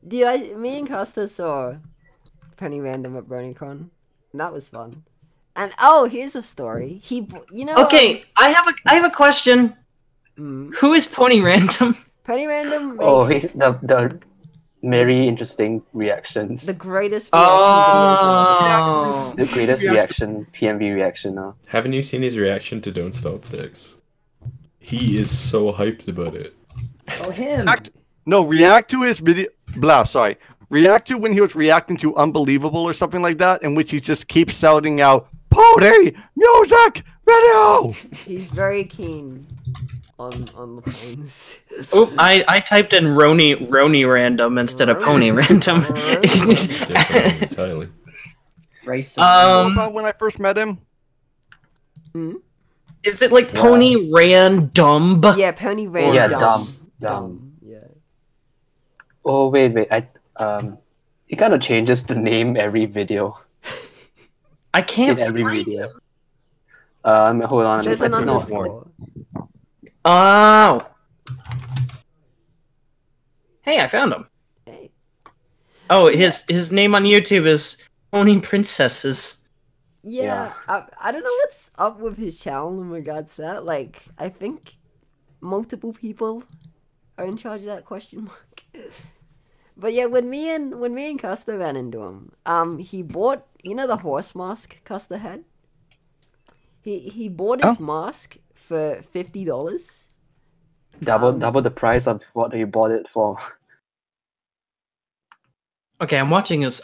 Dude, me and Costa saw Penny Random at BronyCon. And that was fun. And oh, here's a story. Okay, I have a question. Mm, Who is Pony Random? Penny Random makes Oh, he's the very interesting reactions. the greatest reaction videos Oh. The greatest reaction, PMV reaction. Haven't you seen his reaction to Don't Stop Dicks? He is so hyped about it. Oh, him. React to his video. React to when he was reacting to Unbelievable or something like that, in which he just keeps shouting out, "Pony music video." He's very keen on the phones. Oh, I typed in Roni Random instead of Pony Random. Different entirely. Rice. About when I first met him. Is it like Pony Random? Yeah, Pony Random. Yeah, dumb. Yeah. Oh wait, he kind of changes the name every video. I can't In every find video. him. Hold on. There's an No, underscore. Oh. Hey, I found him. Hey. Oh, his name on YouTube is Pony Princesses. Yeah, I don't know what's up with his channel in regards to that. Like, I think multiple people are in charge of that question mark. But yeah, when me and Costa ran into him, he bought, the horse mask Costa had? He bought his mask for $50. double the price of what you bought it for. Okay, I'm watching his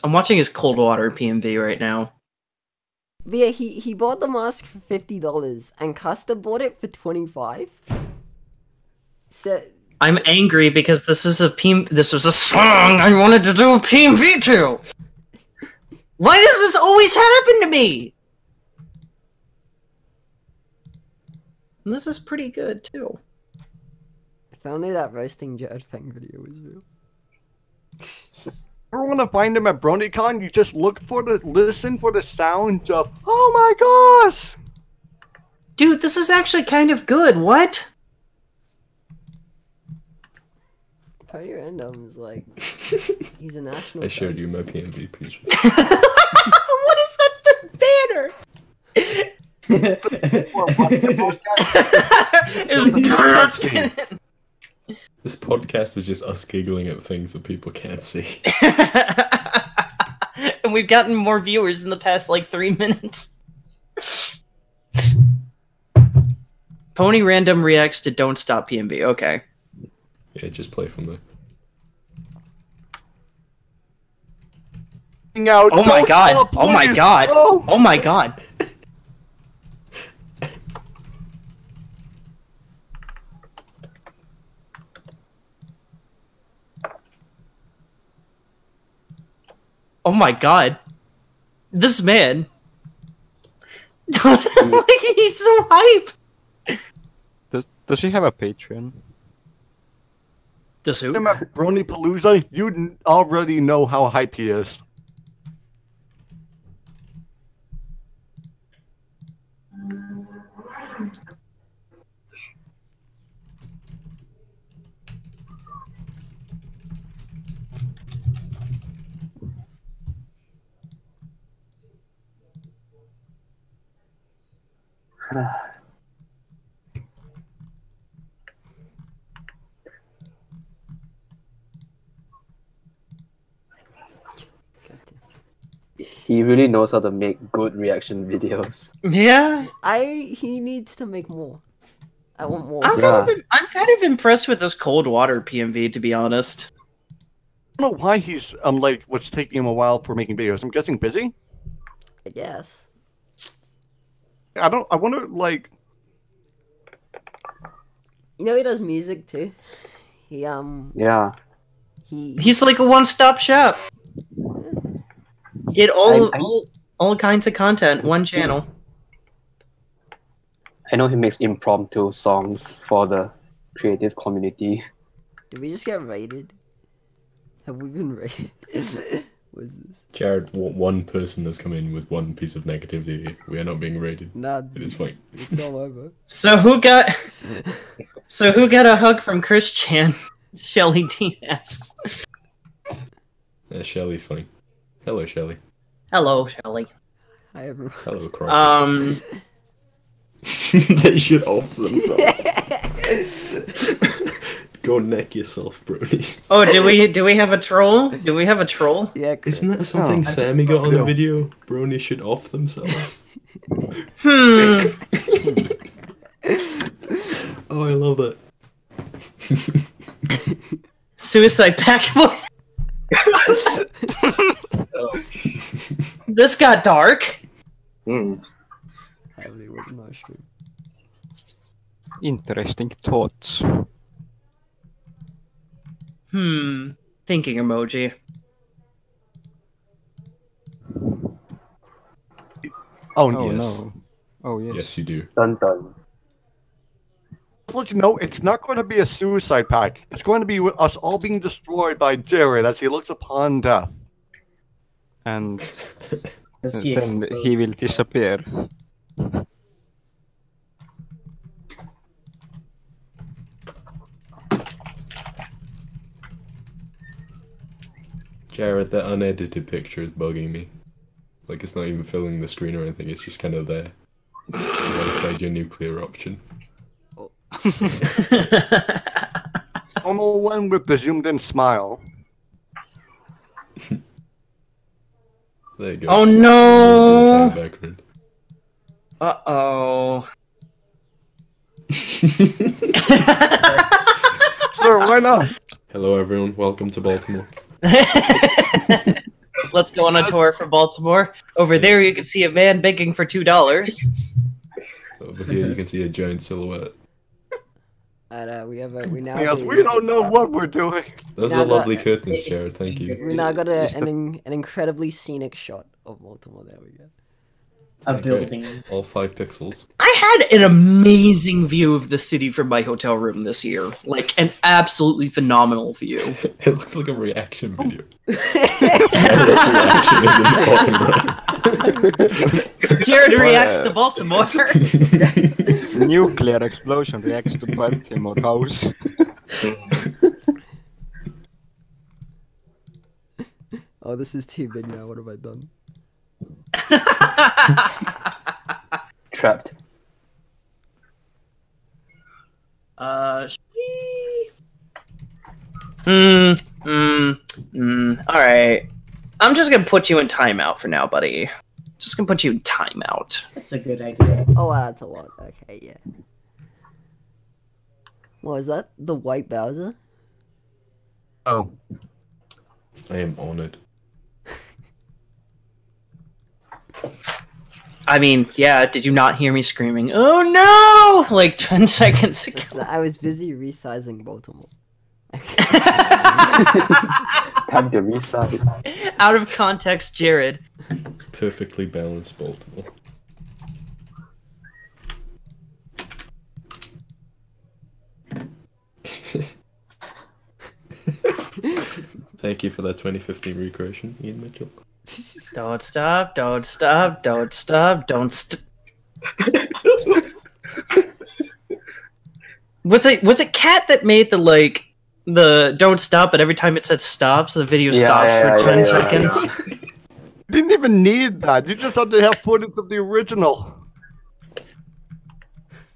Cold Water PMV right now. But yeah, he bought the mask for $50 and Costa bought it for $25. So I'm angry because this was a song I wanted to do a PMV to. Why does this always happen to me? And this is pretty good too. If only that roasting Jared thing video was real. Ever want to find him at BronyCon? You just listen for the sound of, oh my gosh! Dude, this is actually kind of good. What? Pretty random is like, he's a national. I showed you my PMV picture. What is that? The banner? This podcast is just us giggling at things that people can't see. And we've gotten more viewers in the past like 3 minutes. Pony Random reacts to Don't Stop PMV. Okay. Yeah, just play from there. Out. Oh my Don't god. stop, Oh my please. god. Oh. Oh my god. Oh my god. This man. Like, he's so hype. Does he have a Patreon? Does who? Him at BronyPalooza, you already know how hype he is. He really knows how to make good reaction videos. Yeah. He needs to make more. I want more. I'm kind of impressed with this cold water PMV, to be honest. I don't know why he's like what's taking him a while for making videos. I'm guessing busy. I guess. I wonder like. You know he does music too. He Yeah. He's like a one-stop shop. Get all kinds of content, one channel. I know he makes impromptu songs for the creative community. Did we just get raided? Have we been raided? What is this? Jared, one person has come in with one piece of negativity. We are not being raided. Nah, It is fine. it's all over. So who got a hug from Chris Chan? Shelly D asks. Shelly's fine. Hello, Shelly. Hello, Shelly. Hi everyone. Hello, Cross. They should off themselves. Go neck yourself, Brony. Oh, do we have a troll? Do we have a troll? Yeah. Isn't that something Sammy got on the video? Brony should off themselves. Hmm. Oh, I love that. Suicide Pact. This got dark. Interesting thoughts. Thinking emoji. Oh, Oh Yes. no. Oh yes. Yes, you do. Dun dun. Just to let you know, it's not going to be a suicide pact. It's going to be with us all being destroyed by Jared as he looks upon death. And Is he then he will disappear. Jared, that unedited picture is bugging me. Like, it's not even filling the screen or anything, it's just kind of there. Alongside your nuclear option. Normal one with the zoomed in smile. There you go. Oh no! The entire background. Uh-oh. Sure, why not? Hello everyone, welcome to Baltimore. Let's go on a tour for Baltimore. Over there you can see a man begging for $2. Over here you can see a giant silhouette. We now. Yes, we don't know what we're doing. Those Now are got- lovely curtains, Jared. Thank you. We now got Just an incredibly scenic shot of Baltimore. There we go. A Okay. building. All 5 pixels. I had an amazing view of the city from my hotel room this year. Like, an absolutely phenomenal view. It looks like a reaction video. Reaction is in Baltimore. Jared reacts to Baltimore. Nuclear explosion reacts to Baltimore house. Oh, this is too big now. What have I done? Trapped. Alright. I'm just gonna put you in timeout for now, buddy. Just gonna put you in timeout. That's a good idea. Oh, wow, that's a lot. Okay, yeah. What is that? The white Bowser? Oh. I am honored. I mean, yeah, did you not hear me screaming, "Oh no!" like 10 seconds ago? Listen, I was busy resizing Baltimore. Time to resize. Out of context, Jared. Perfectly balanced Baltimore. Thank you for that 2015 recreation, Ian Mitchell. Don't stop, don't stop, don't stop, don't Was it Cat that made the don't stop, but every time it said stops, the video stops for 10 seconds? You didn't even need that. You just had to have footage of the original.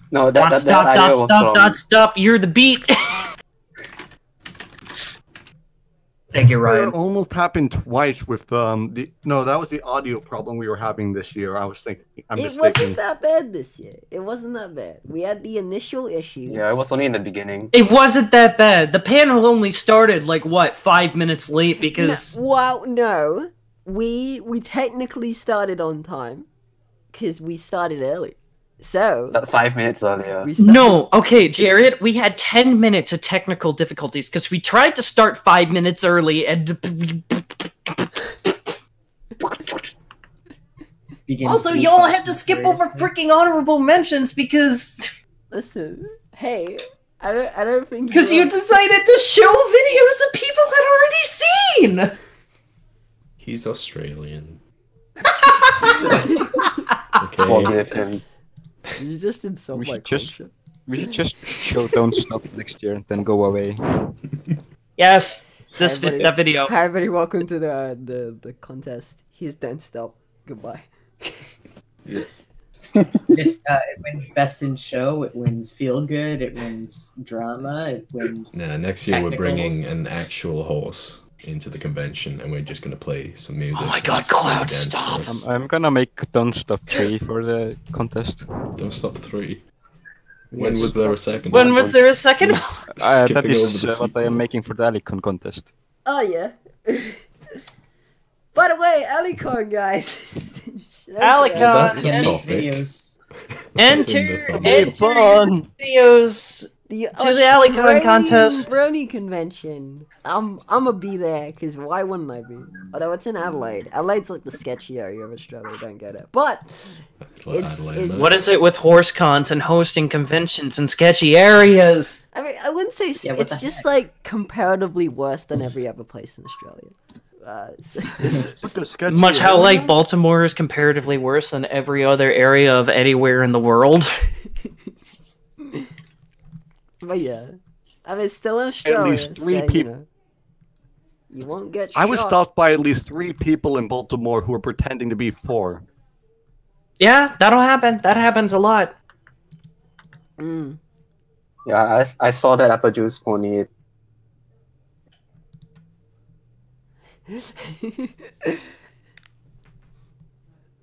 No, Don't that stop, idea don't was stop, from- don't stop, you're the beat. Thank you, Ryan. It almost happened twice with no, that was the audio problem we were having this year. I was thinking I'm It mistaken. wasn't that bad this year. It wasn't that bad. We had the initial issue. Yeah, it was only in the beginning. It wasn't that bad. The panel only started, like, what, 5 minutes late because... No, well, no. We technically started on time. Because we started early. So... That 5 minutes earlier. we started... No, okay, Jared, we had 10 minutes of technical difficulties because we tried to start 5 minutes early and... Also, y'all had to skip over freaking honorable mentions because... Listen, hey, I don't think... Because you decided to show videos that people had already seen! He's Australian. Forgive him. You just insult my culture. We should just show Don't Stop next year and then go away. Yes, Hi, everybody. that video. Hi, everybody, welcome to the contest. He's Don't Stop. Goodbye. This, it wins best in show, it wins feel good, it wins drama, it wins. Nah, next year we're technical. bringing an actual horse into the convention and we're just gonna play some music. Oh my and god, it's gonna Cloud, dance stop! for us. I'm gonna make Don't Stop 3 for the contest. Don't Stop 3. When was there a second? When one? was there a second? That Skipping over is the what I am sequel. making for the AliCon contest. Oh, yeah. By the way, AliCon, guys. AliCon. That's a Any topic. videos. Enter fun. videos The to the AliCon Australian contest. Brony convention. I'm gonna be there because why wouldn't I be? Although it's in Adelaide. Adelaide's like the sketchy area of Australia. Don't get it. But it's What is it with horse cons and hosting conventions in sketchy areas? I mean, I wouldn't say Yeah, what it's the just heck? like comparatively worse than every other place in Australia. Much how like Baltimore is comparatively worse than every other area of anywhere in the world. But yeah, I mean, it's still in Australia. least three so, people- You know, you won't get. I was shot. stopped by at least 3 people in Baltimore who were pretending to be 4. Yeah, that'll happen. That happens a lot. Mm. Yeah, I saw that apple juice pony.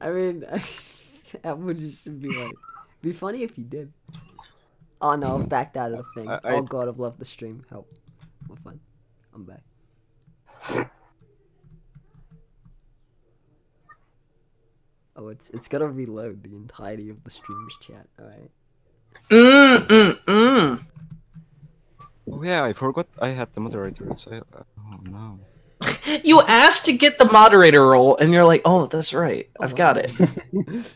I mean, that would just be like, be funny if you did. Oh no, I've backed out of the thing. Oh god, I've left the stream. Help. We're fine. I'm back. Oh, it's gotta reload the entirety of the stream's chat. All right. Oh yeah, I forgot I had the moderator. Oh no. You asked to get the moderator role, and you're like, "Oh, that's right, I've got it."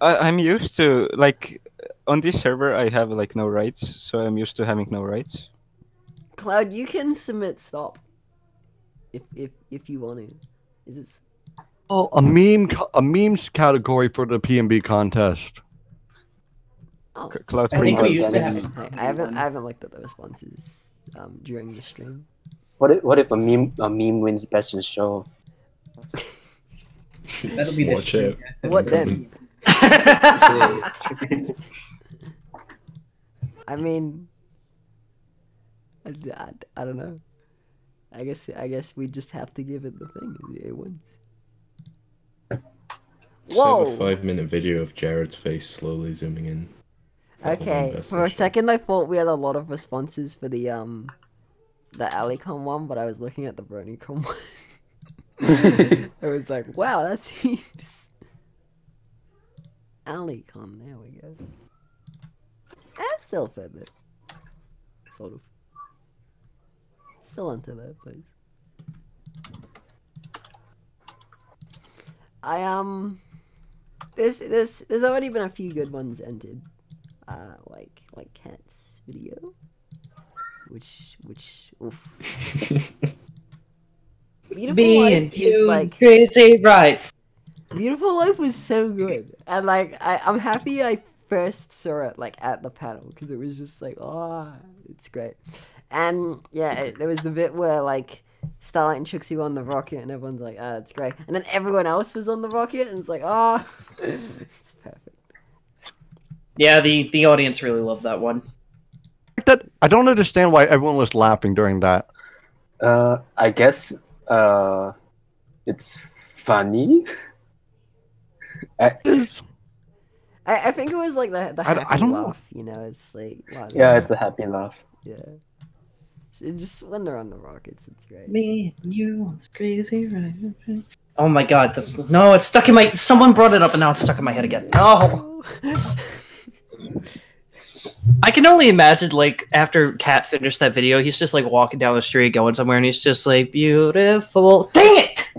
I'm used to like on this server I have like no rights, so I'm used to having no rights. Cloud, you can submit stop. If you want to. Is it? Oh, a memes category for the PMB contest. Oh, Cloud I think we Green. used to have. hey, I haven't looked at the responses during the stream. What if a meme wins best in show? That'll be Watch the out. What then? Say I mean, I don't know. I guess we just have to give it the thing. It wins. Just have a Whoa. 5-minute video of Jared's face slowly zooming in. That'll win Okay, best for a in show. second I thought we had a lot of responses for the AliCon one, but I was looking at the BronyCon one. It was like, wow, that seems AliCon. There we go. That's still a fair bit, sort of. Still into that place. There's already been a few good ones entered. Like Cat's video, which oof. Beautiful Life is like crazy, right? Beautiful Life was so good, and like I'm happy I first saw it like at the panel because it was just like, oh, it's great. And yeah, there was the bit where like Starlight and Trixie were on the rocket, and everyone's like, "Ah, it's great." And then everyone else was on the rocket, and it's like, "Ah, it's perfect." Yeah, the audience really loved that one. I don't understand why everyone was laughing during that. I guess it's funny. I think it was like the I happy don't know. laugh, you know. It's like, wow, Yeah, it's a happy laugh. yeah. So just when they're on the rockets, it's great. Me and you, it's crazy, right? Oh my god, no, it's stuck in my. Someone brought it up, and now it's stuck in my head again. No. I can only imagine, like, after Kat finished that video, he's just, like, walking down the street, going somewhere, and he's just like, beautiful. Dang it!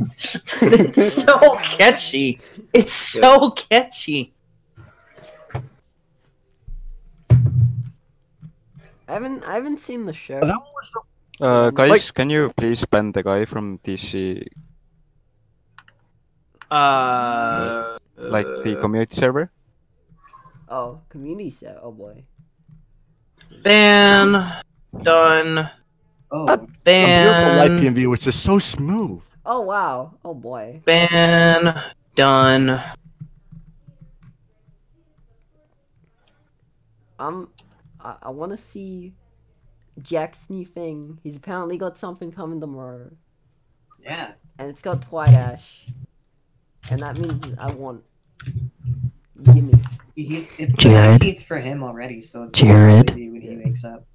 It's so catchy. It's so catchy. I haven't seen the show. That was Guys, Like- can you please ban the guy from TC, like the community server? Oh, community set. Oh boy. Ban. Done. Oh, A Beautiful Life Ban. PMV was just so smooth. Oh wow. Oh boy. Ban. Done. I want to see Jack sniffing. He's apparently got something coming tomorrow, yeah. and it's got Twilight Ash, and that means I want. Gimme. It's Jared? the 19th for him already, so it's Jared? probably when he wakes up.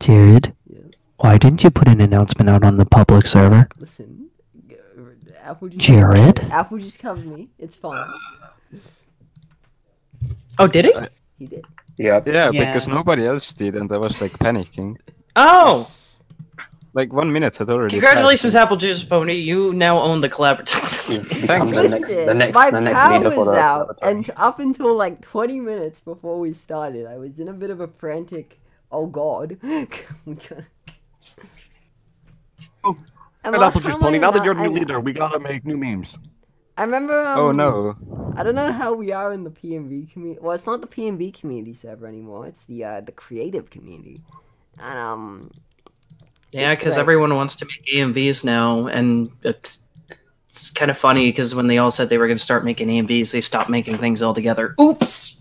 Jared, Yeah. why didn't you put an announcement out on the public server? Listen, Apple just Jared? Apple just covered me. It's fine. Oh, did he? He did. Yep. Yeah, Yeah. because nobody else did, and I was like panicking. Oh! Like 1 minute had already Congratulations, passed. Apple Juice Pony. You now own the Collaboratory. You've become you. the Listen, next my leader power for was the out, laboratory. and up until like 20 minutes before we started, I was in a bit of a frantic. Oh God. We gotta- Oh, And And last Apple Juice time Pony, I now that annou- you're new I- leader, we gotta make new memes. I remember. Oh no. I don't know how we are in the PMV community. Well, it's not the PMV community server anymore. It's the creative community, and Yeah, It's because like- everyone wants to make AMVs now, and it's kind of funny because when they all said they were going to start making AMVs, they stopped making things altogether. Oops!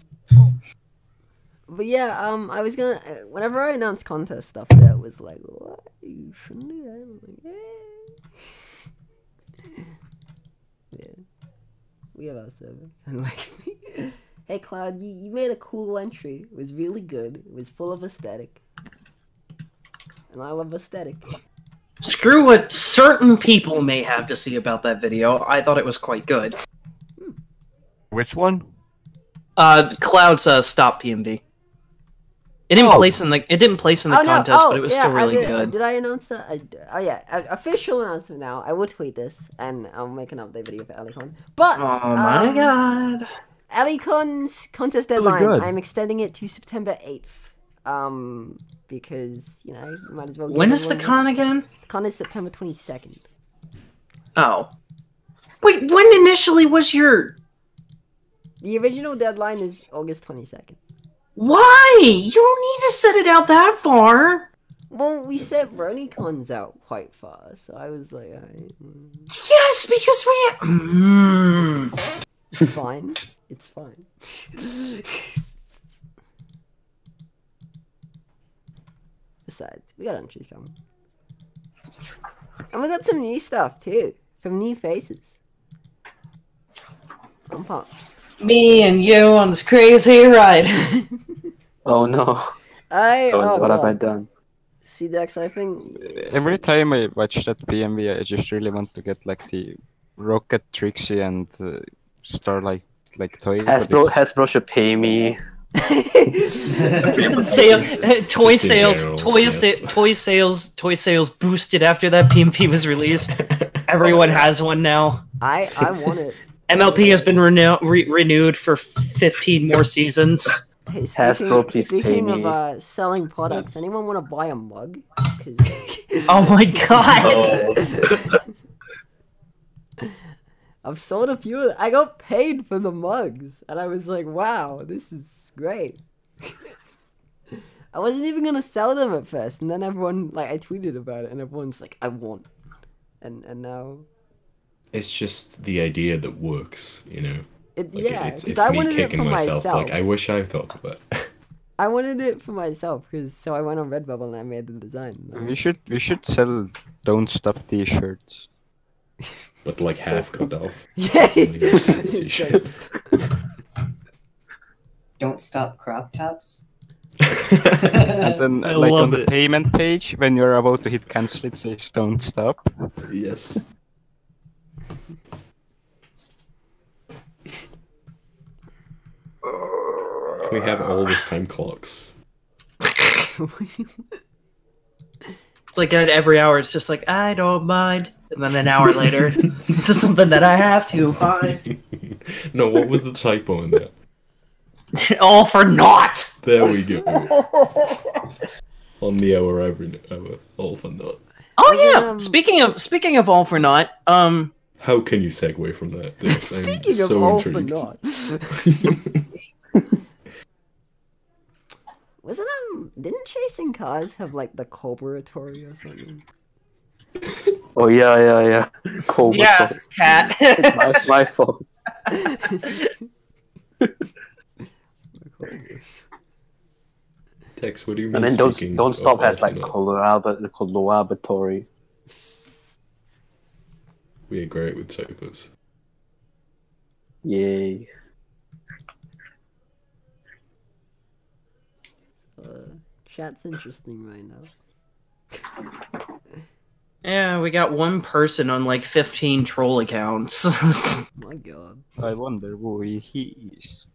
But yeah, I was gonna. Whenever I announced contest stuff, that was like, what? You shouldn't do that. I'm like, yeah. We have our server. And like, hey Cloud, you made a cool entry. It was really good. It was full of aesthetic. And I love aesthetic. Screw what certain people may have to see about that video. I thought it was quite good. Which one? Cloud's stop PMV. It didn't place in the contest, but it was still really good. Did I announce that? Oh yeah, official announcement now. I will tweet this and I'll make an update video for AliCon. But oh my god, AliCon's contest deadline. I'm extending it to September 8th. Because you know, might as well. When is the con again? The con is September 22nd. Oh, wait. When initially was your? The original deadline is August 22nd. Why? You don't need to set it out that far. Well, we set BronyCons out quite far, so I was like, yes, because we. It's fine. It's fine. Besides, we got entries coming, and we got some new stuff too from new faces. I'm pumped. Me and you on this crazy ride. Oh no. What have I done? See, Dex, I think... Every time I watch that PMV, I just really want to get like the Rocket, Trixie, and Starlight like toy. Hasbro should pay me. Toy sales boosted after that PMV was released. Everyone has one now. I want it. MLP has been renewed for 15 more seasons. Hey, speaking of selling products, anyone want to buy a mug? Oh my god! I've sold a few. I got paid for the mugs, and I was like, "Wow, this is great." I wasn't even gonna sell them at first, and then everyone I tweeted about it, and everyone's like, "I want," and now. It's just the idea that works, you know. It's me kicking myself. Like, I wish I thought of it. I wanted it for myself, so I went on Redbubble and I made the design. We should sell Don't Stop t-shirts. But like half cut off. Yeah. Don't stop crop tops. And then like on the payment page, when you're about to hit cancel, it says don't stop. Yes. We have all this time clocks. It's like at every hour, it's just like, I don't mind. And then an hour later, it's just something that I have to find. No, what was the typo in that? All for naught! There we go. On the hour, every hour, all for naught. Oh yeah! Speaking of all for naught, how can you segue from that? Speaking of all for naught. Wasn't didn't Chasing Cars have like the Collaboratory or something? Oh yeah. Collaboratory. Yeah, cat. It's my fault. Tex, what do you mean? And then don't stop has like Collaboratory. We are great with typos. Yay. Chat's interesting right now. Yeah, we got one person on like 15 troll accounts. My god. I wonder who he is.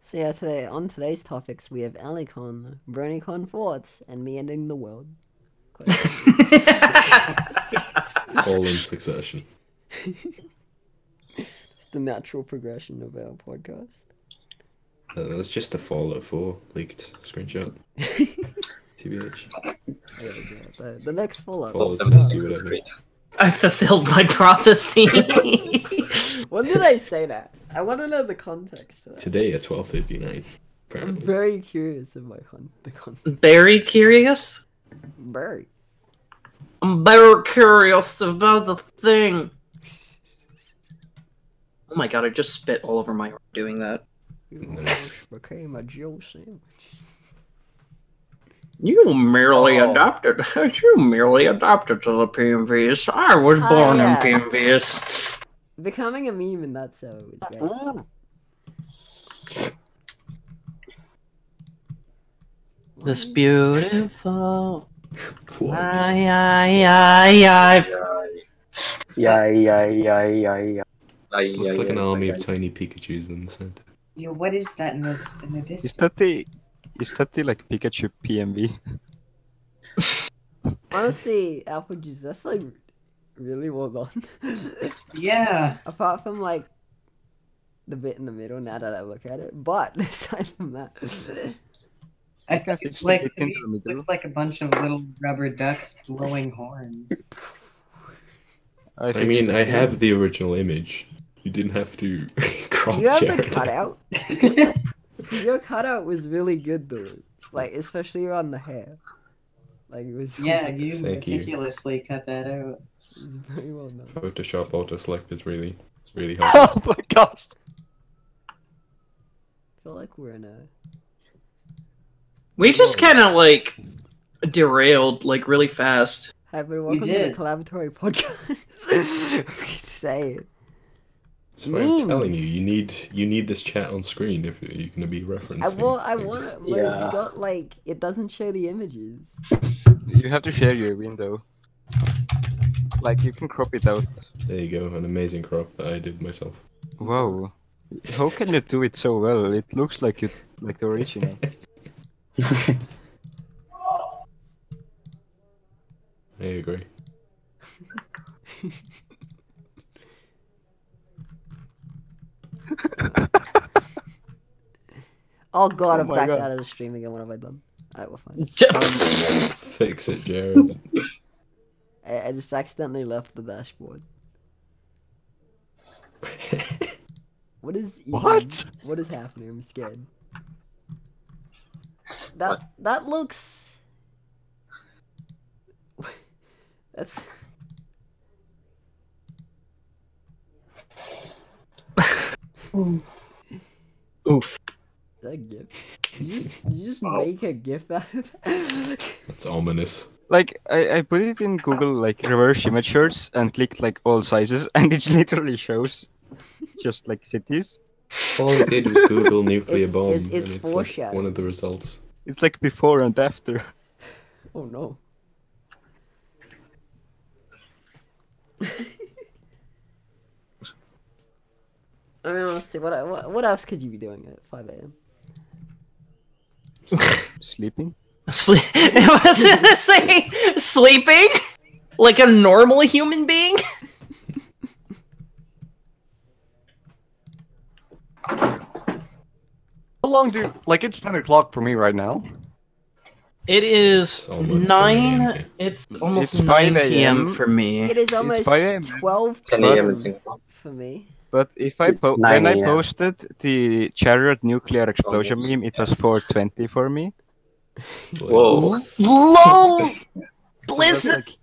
So yeah, today's topics we have AliCon, BronyCon thoughts, and me ending the world. All in succession. It's the natural progression of our podcast. That's just a Fallout 4 leaked screenshot. TBH. The next Fallout. I fulfilled my prophecy. When did I say that? I want to know the context of that. Today at 12:59. I'm very curious of the context. Very curious? Very. I'm very curious about the thing. Oh my god, I just spit all over my arm doing that. You became a Jill sandwich. You merely adopted to the PMVs. I was born in PMVs. Becoming a meme and that's so it's great. This beautiful. Yeah. This looks like an army of tiny Pikachus in the center. Yo, what is that in the Is Discord? that the like Pikachu PMV? Honestly, Alpha Juice, that's like really well done. Yeah. Apart from like the bit in the middle, now that I look at it, but aside from that, I think I think it's fixed like it to me, into the middle. looks like a bunch of little rubber ducks blowing horns. I fixed mean, it. I have the original image. You didn't have to crop do you have the Jared. cutout? Your cutout was really good though, like especially around the hair. Like it was. Yeah, you Thank you. meticulously cut that out. It was very well done. Photoshop auto select is really hard. Oh my gosh. I feel like we're in a. We just kind of like derailed like really fast. Hi, everybody, welcome to did. the Collaboratory podcast. Say it. That's why I'm telling Memes. you need this chat on screen if you're gonna be referencing. I want things. it, but it's not like it doesn't show the images. You have to share your window. Like you can crop it out. There you go, an amazing crop that I did myself. Wow. How can you do it so well? It looks like the original. I agree. Oh god, Oh I'm my backed God. out of the stream again. What have I done? Alright, we're fine. Fix it, Jared. I just accidentally left the dashboard. What is What? What is happening? I'm scared. That looks. That's. Oof. Is that a GIF? Did you just make a GIF out of that? That's ominous. Like I put it in Google like reverse image search and clicked like all sizes and it literally shows just like cities. All I did was Google nuclear It's- bomb, it's and it's like foreshadowing. one of the results. It's like before and after. Oh no. I mean, honestly, what else could you be doing at 5 a.m.? Sleeping? I was gonna say sleeping like a normal human being. How long do like it's 10 o'clock for me right now? It is almost 9. 10 a.m. It's almost It's 9 5 p.m. a.m. for me. It is almost 5 a.m. 12 10 p.m. a.m. in Singapore. for me. But if I It's 9 when I a.m. posted the chariot nuclear explosion Almost. meme, it was 4:20 for me. Whoa. LOL! It was, Blizzard! like,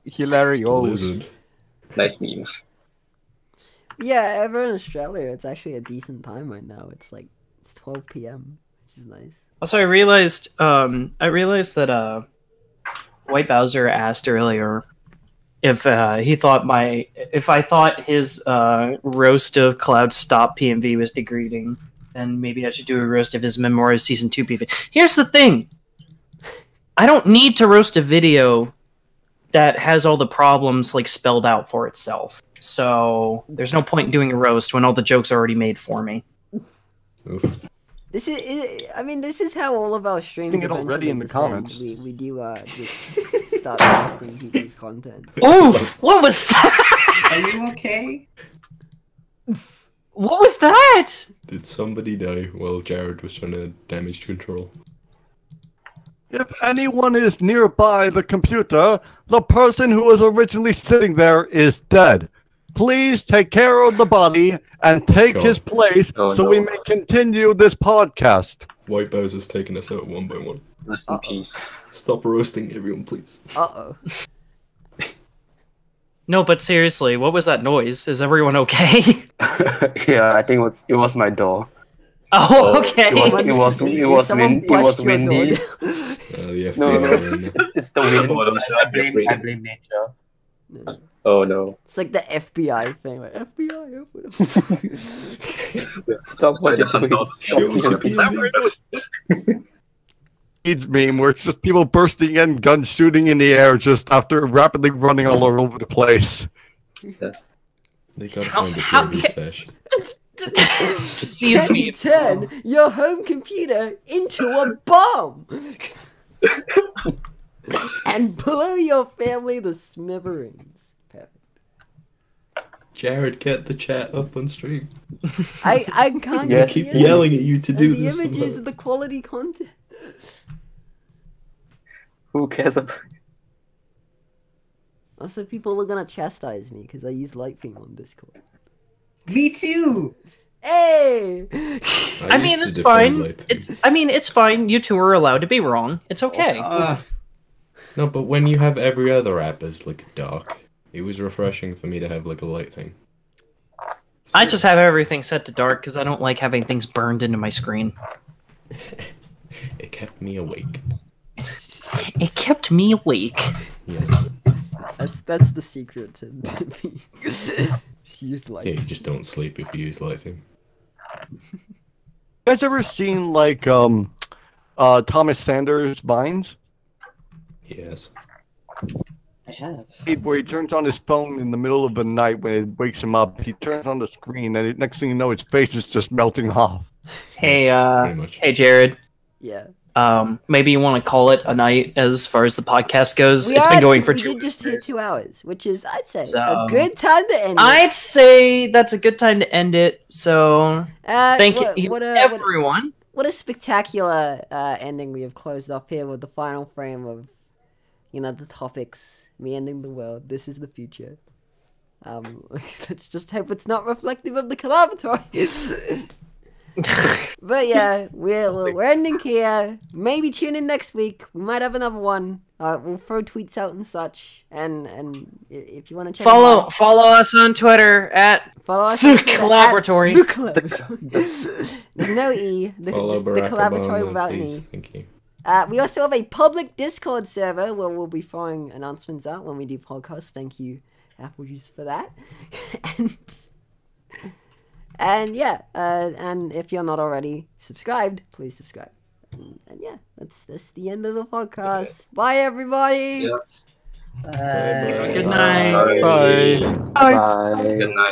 hilarious. Blizzard. Nice meme. Yeah, over in Australia, it's actually a decent time right now. It's 12 p.m., which is nice. Also, I realized that White Bowser asked earlier if I thought his roast of Cloud Stop PMV was degrading, then maybe I should do a roast of his Memoria Season 2 PMV. Here's the thing. I don't need to roast a video that has all the problems like spelled out for itself. So there's no point in doing a roast when all the jokes are already made for me. Oof. This is how all of our streams Seeing it already eventually in the descend. comments. We do just start posting people's content. Oof! What was that? Are you okay? What was that? Did somebody die while Jared was trying to damage control? If anyone is nearby the computer, the person who was originally sitting there is dead. Please take care of the body and take God. his place Oh, so no. we may continue this podcast. White Bowser's taking us out one by one. Rest in peace. Stop roasting everyone, please. Uh-oh. No, but seriously, what was that noise? Is everyone okay? Yeah, I think it was my door. Oh, okay. It was Someone it was bust your door windy. down? The No, FBI. It's the wind. Oh, no, I blame nature. No. Oh no. It's like the FBI thing, like FBI, open up. Stop what you're doing. Show us your PMVs. AIDS meme where it's just people bursting in, guns shooting in the air just after rapidly running all over the place. They gotta How- find the how- PMV stash. These Can memes. turn your home computer into a bomb and blow your family to smithereens. Perfect. Jared, get the chat up on stream. I can't Yes, I keep get yelling at you to do the this. images somehow. of the quality content. Who cares about? Also, people are gonna chastise me because I use light theme on Discord. Me too. Hey! I mean, used to it's defend fine. Light Theme. It's fine. You two are allowed to be wrong. It's okay. No, but when you have every other app as like dark, it was refreshing for me to have like a light thing. I just have everything set to dark because I don't like having things burned into my screen. It kept me awake. It kept me awake. Yes. That's the secret to me. Just use light. Yeah, you just don't sleep if you use light theme. You guys ever seen like Thomas Sanders Vines? Yes. I have. Where he turns on his phone in the middle of the night when it wakes him up. He turns on the screen, and next thing you know, his face is just melting off. Hey, Pretty much. hey, Jared. Yeah. Maybe you want to call it a night as far as the podcast goes. We It's been are going for we 2 did just hit hours. 2 hours, which is, I'd say, So- a good time to end it. I'd say that's a good time to end it. So thank you, everyone. What a spectacular ending we have closed off here with the final frame of, the topics. Me ending the world. This is the future. Let's just hope it's not reflective of the Collaboratory. But yeah, we're ending here. Maybe tune in next week. We might have another one. We'll throw tweets out and such. And if you want to check Follow us on Twitter at follow us the on Twitter Collaboratory. at the Collaboratory. There's no E. Just the Barack Collaboratory Obama, without an please. E. Thank you. We also have a public Discord server where we'll be throwing announcements out when we do podcasts. Thank you, Apple Juice, for that. and yeah, and if you're not already subscribed, please subscribe. And yeah, that's the end of the podcast. Bye, everybody. Yeah. Good night. Bye. Bye. Good night.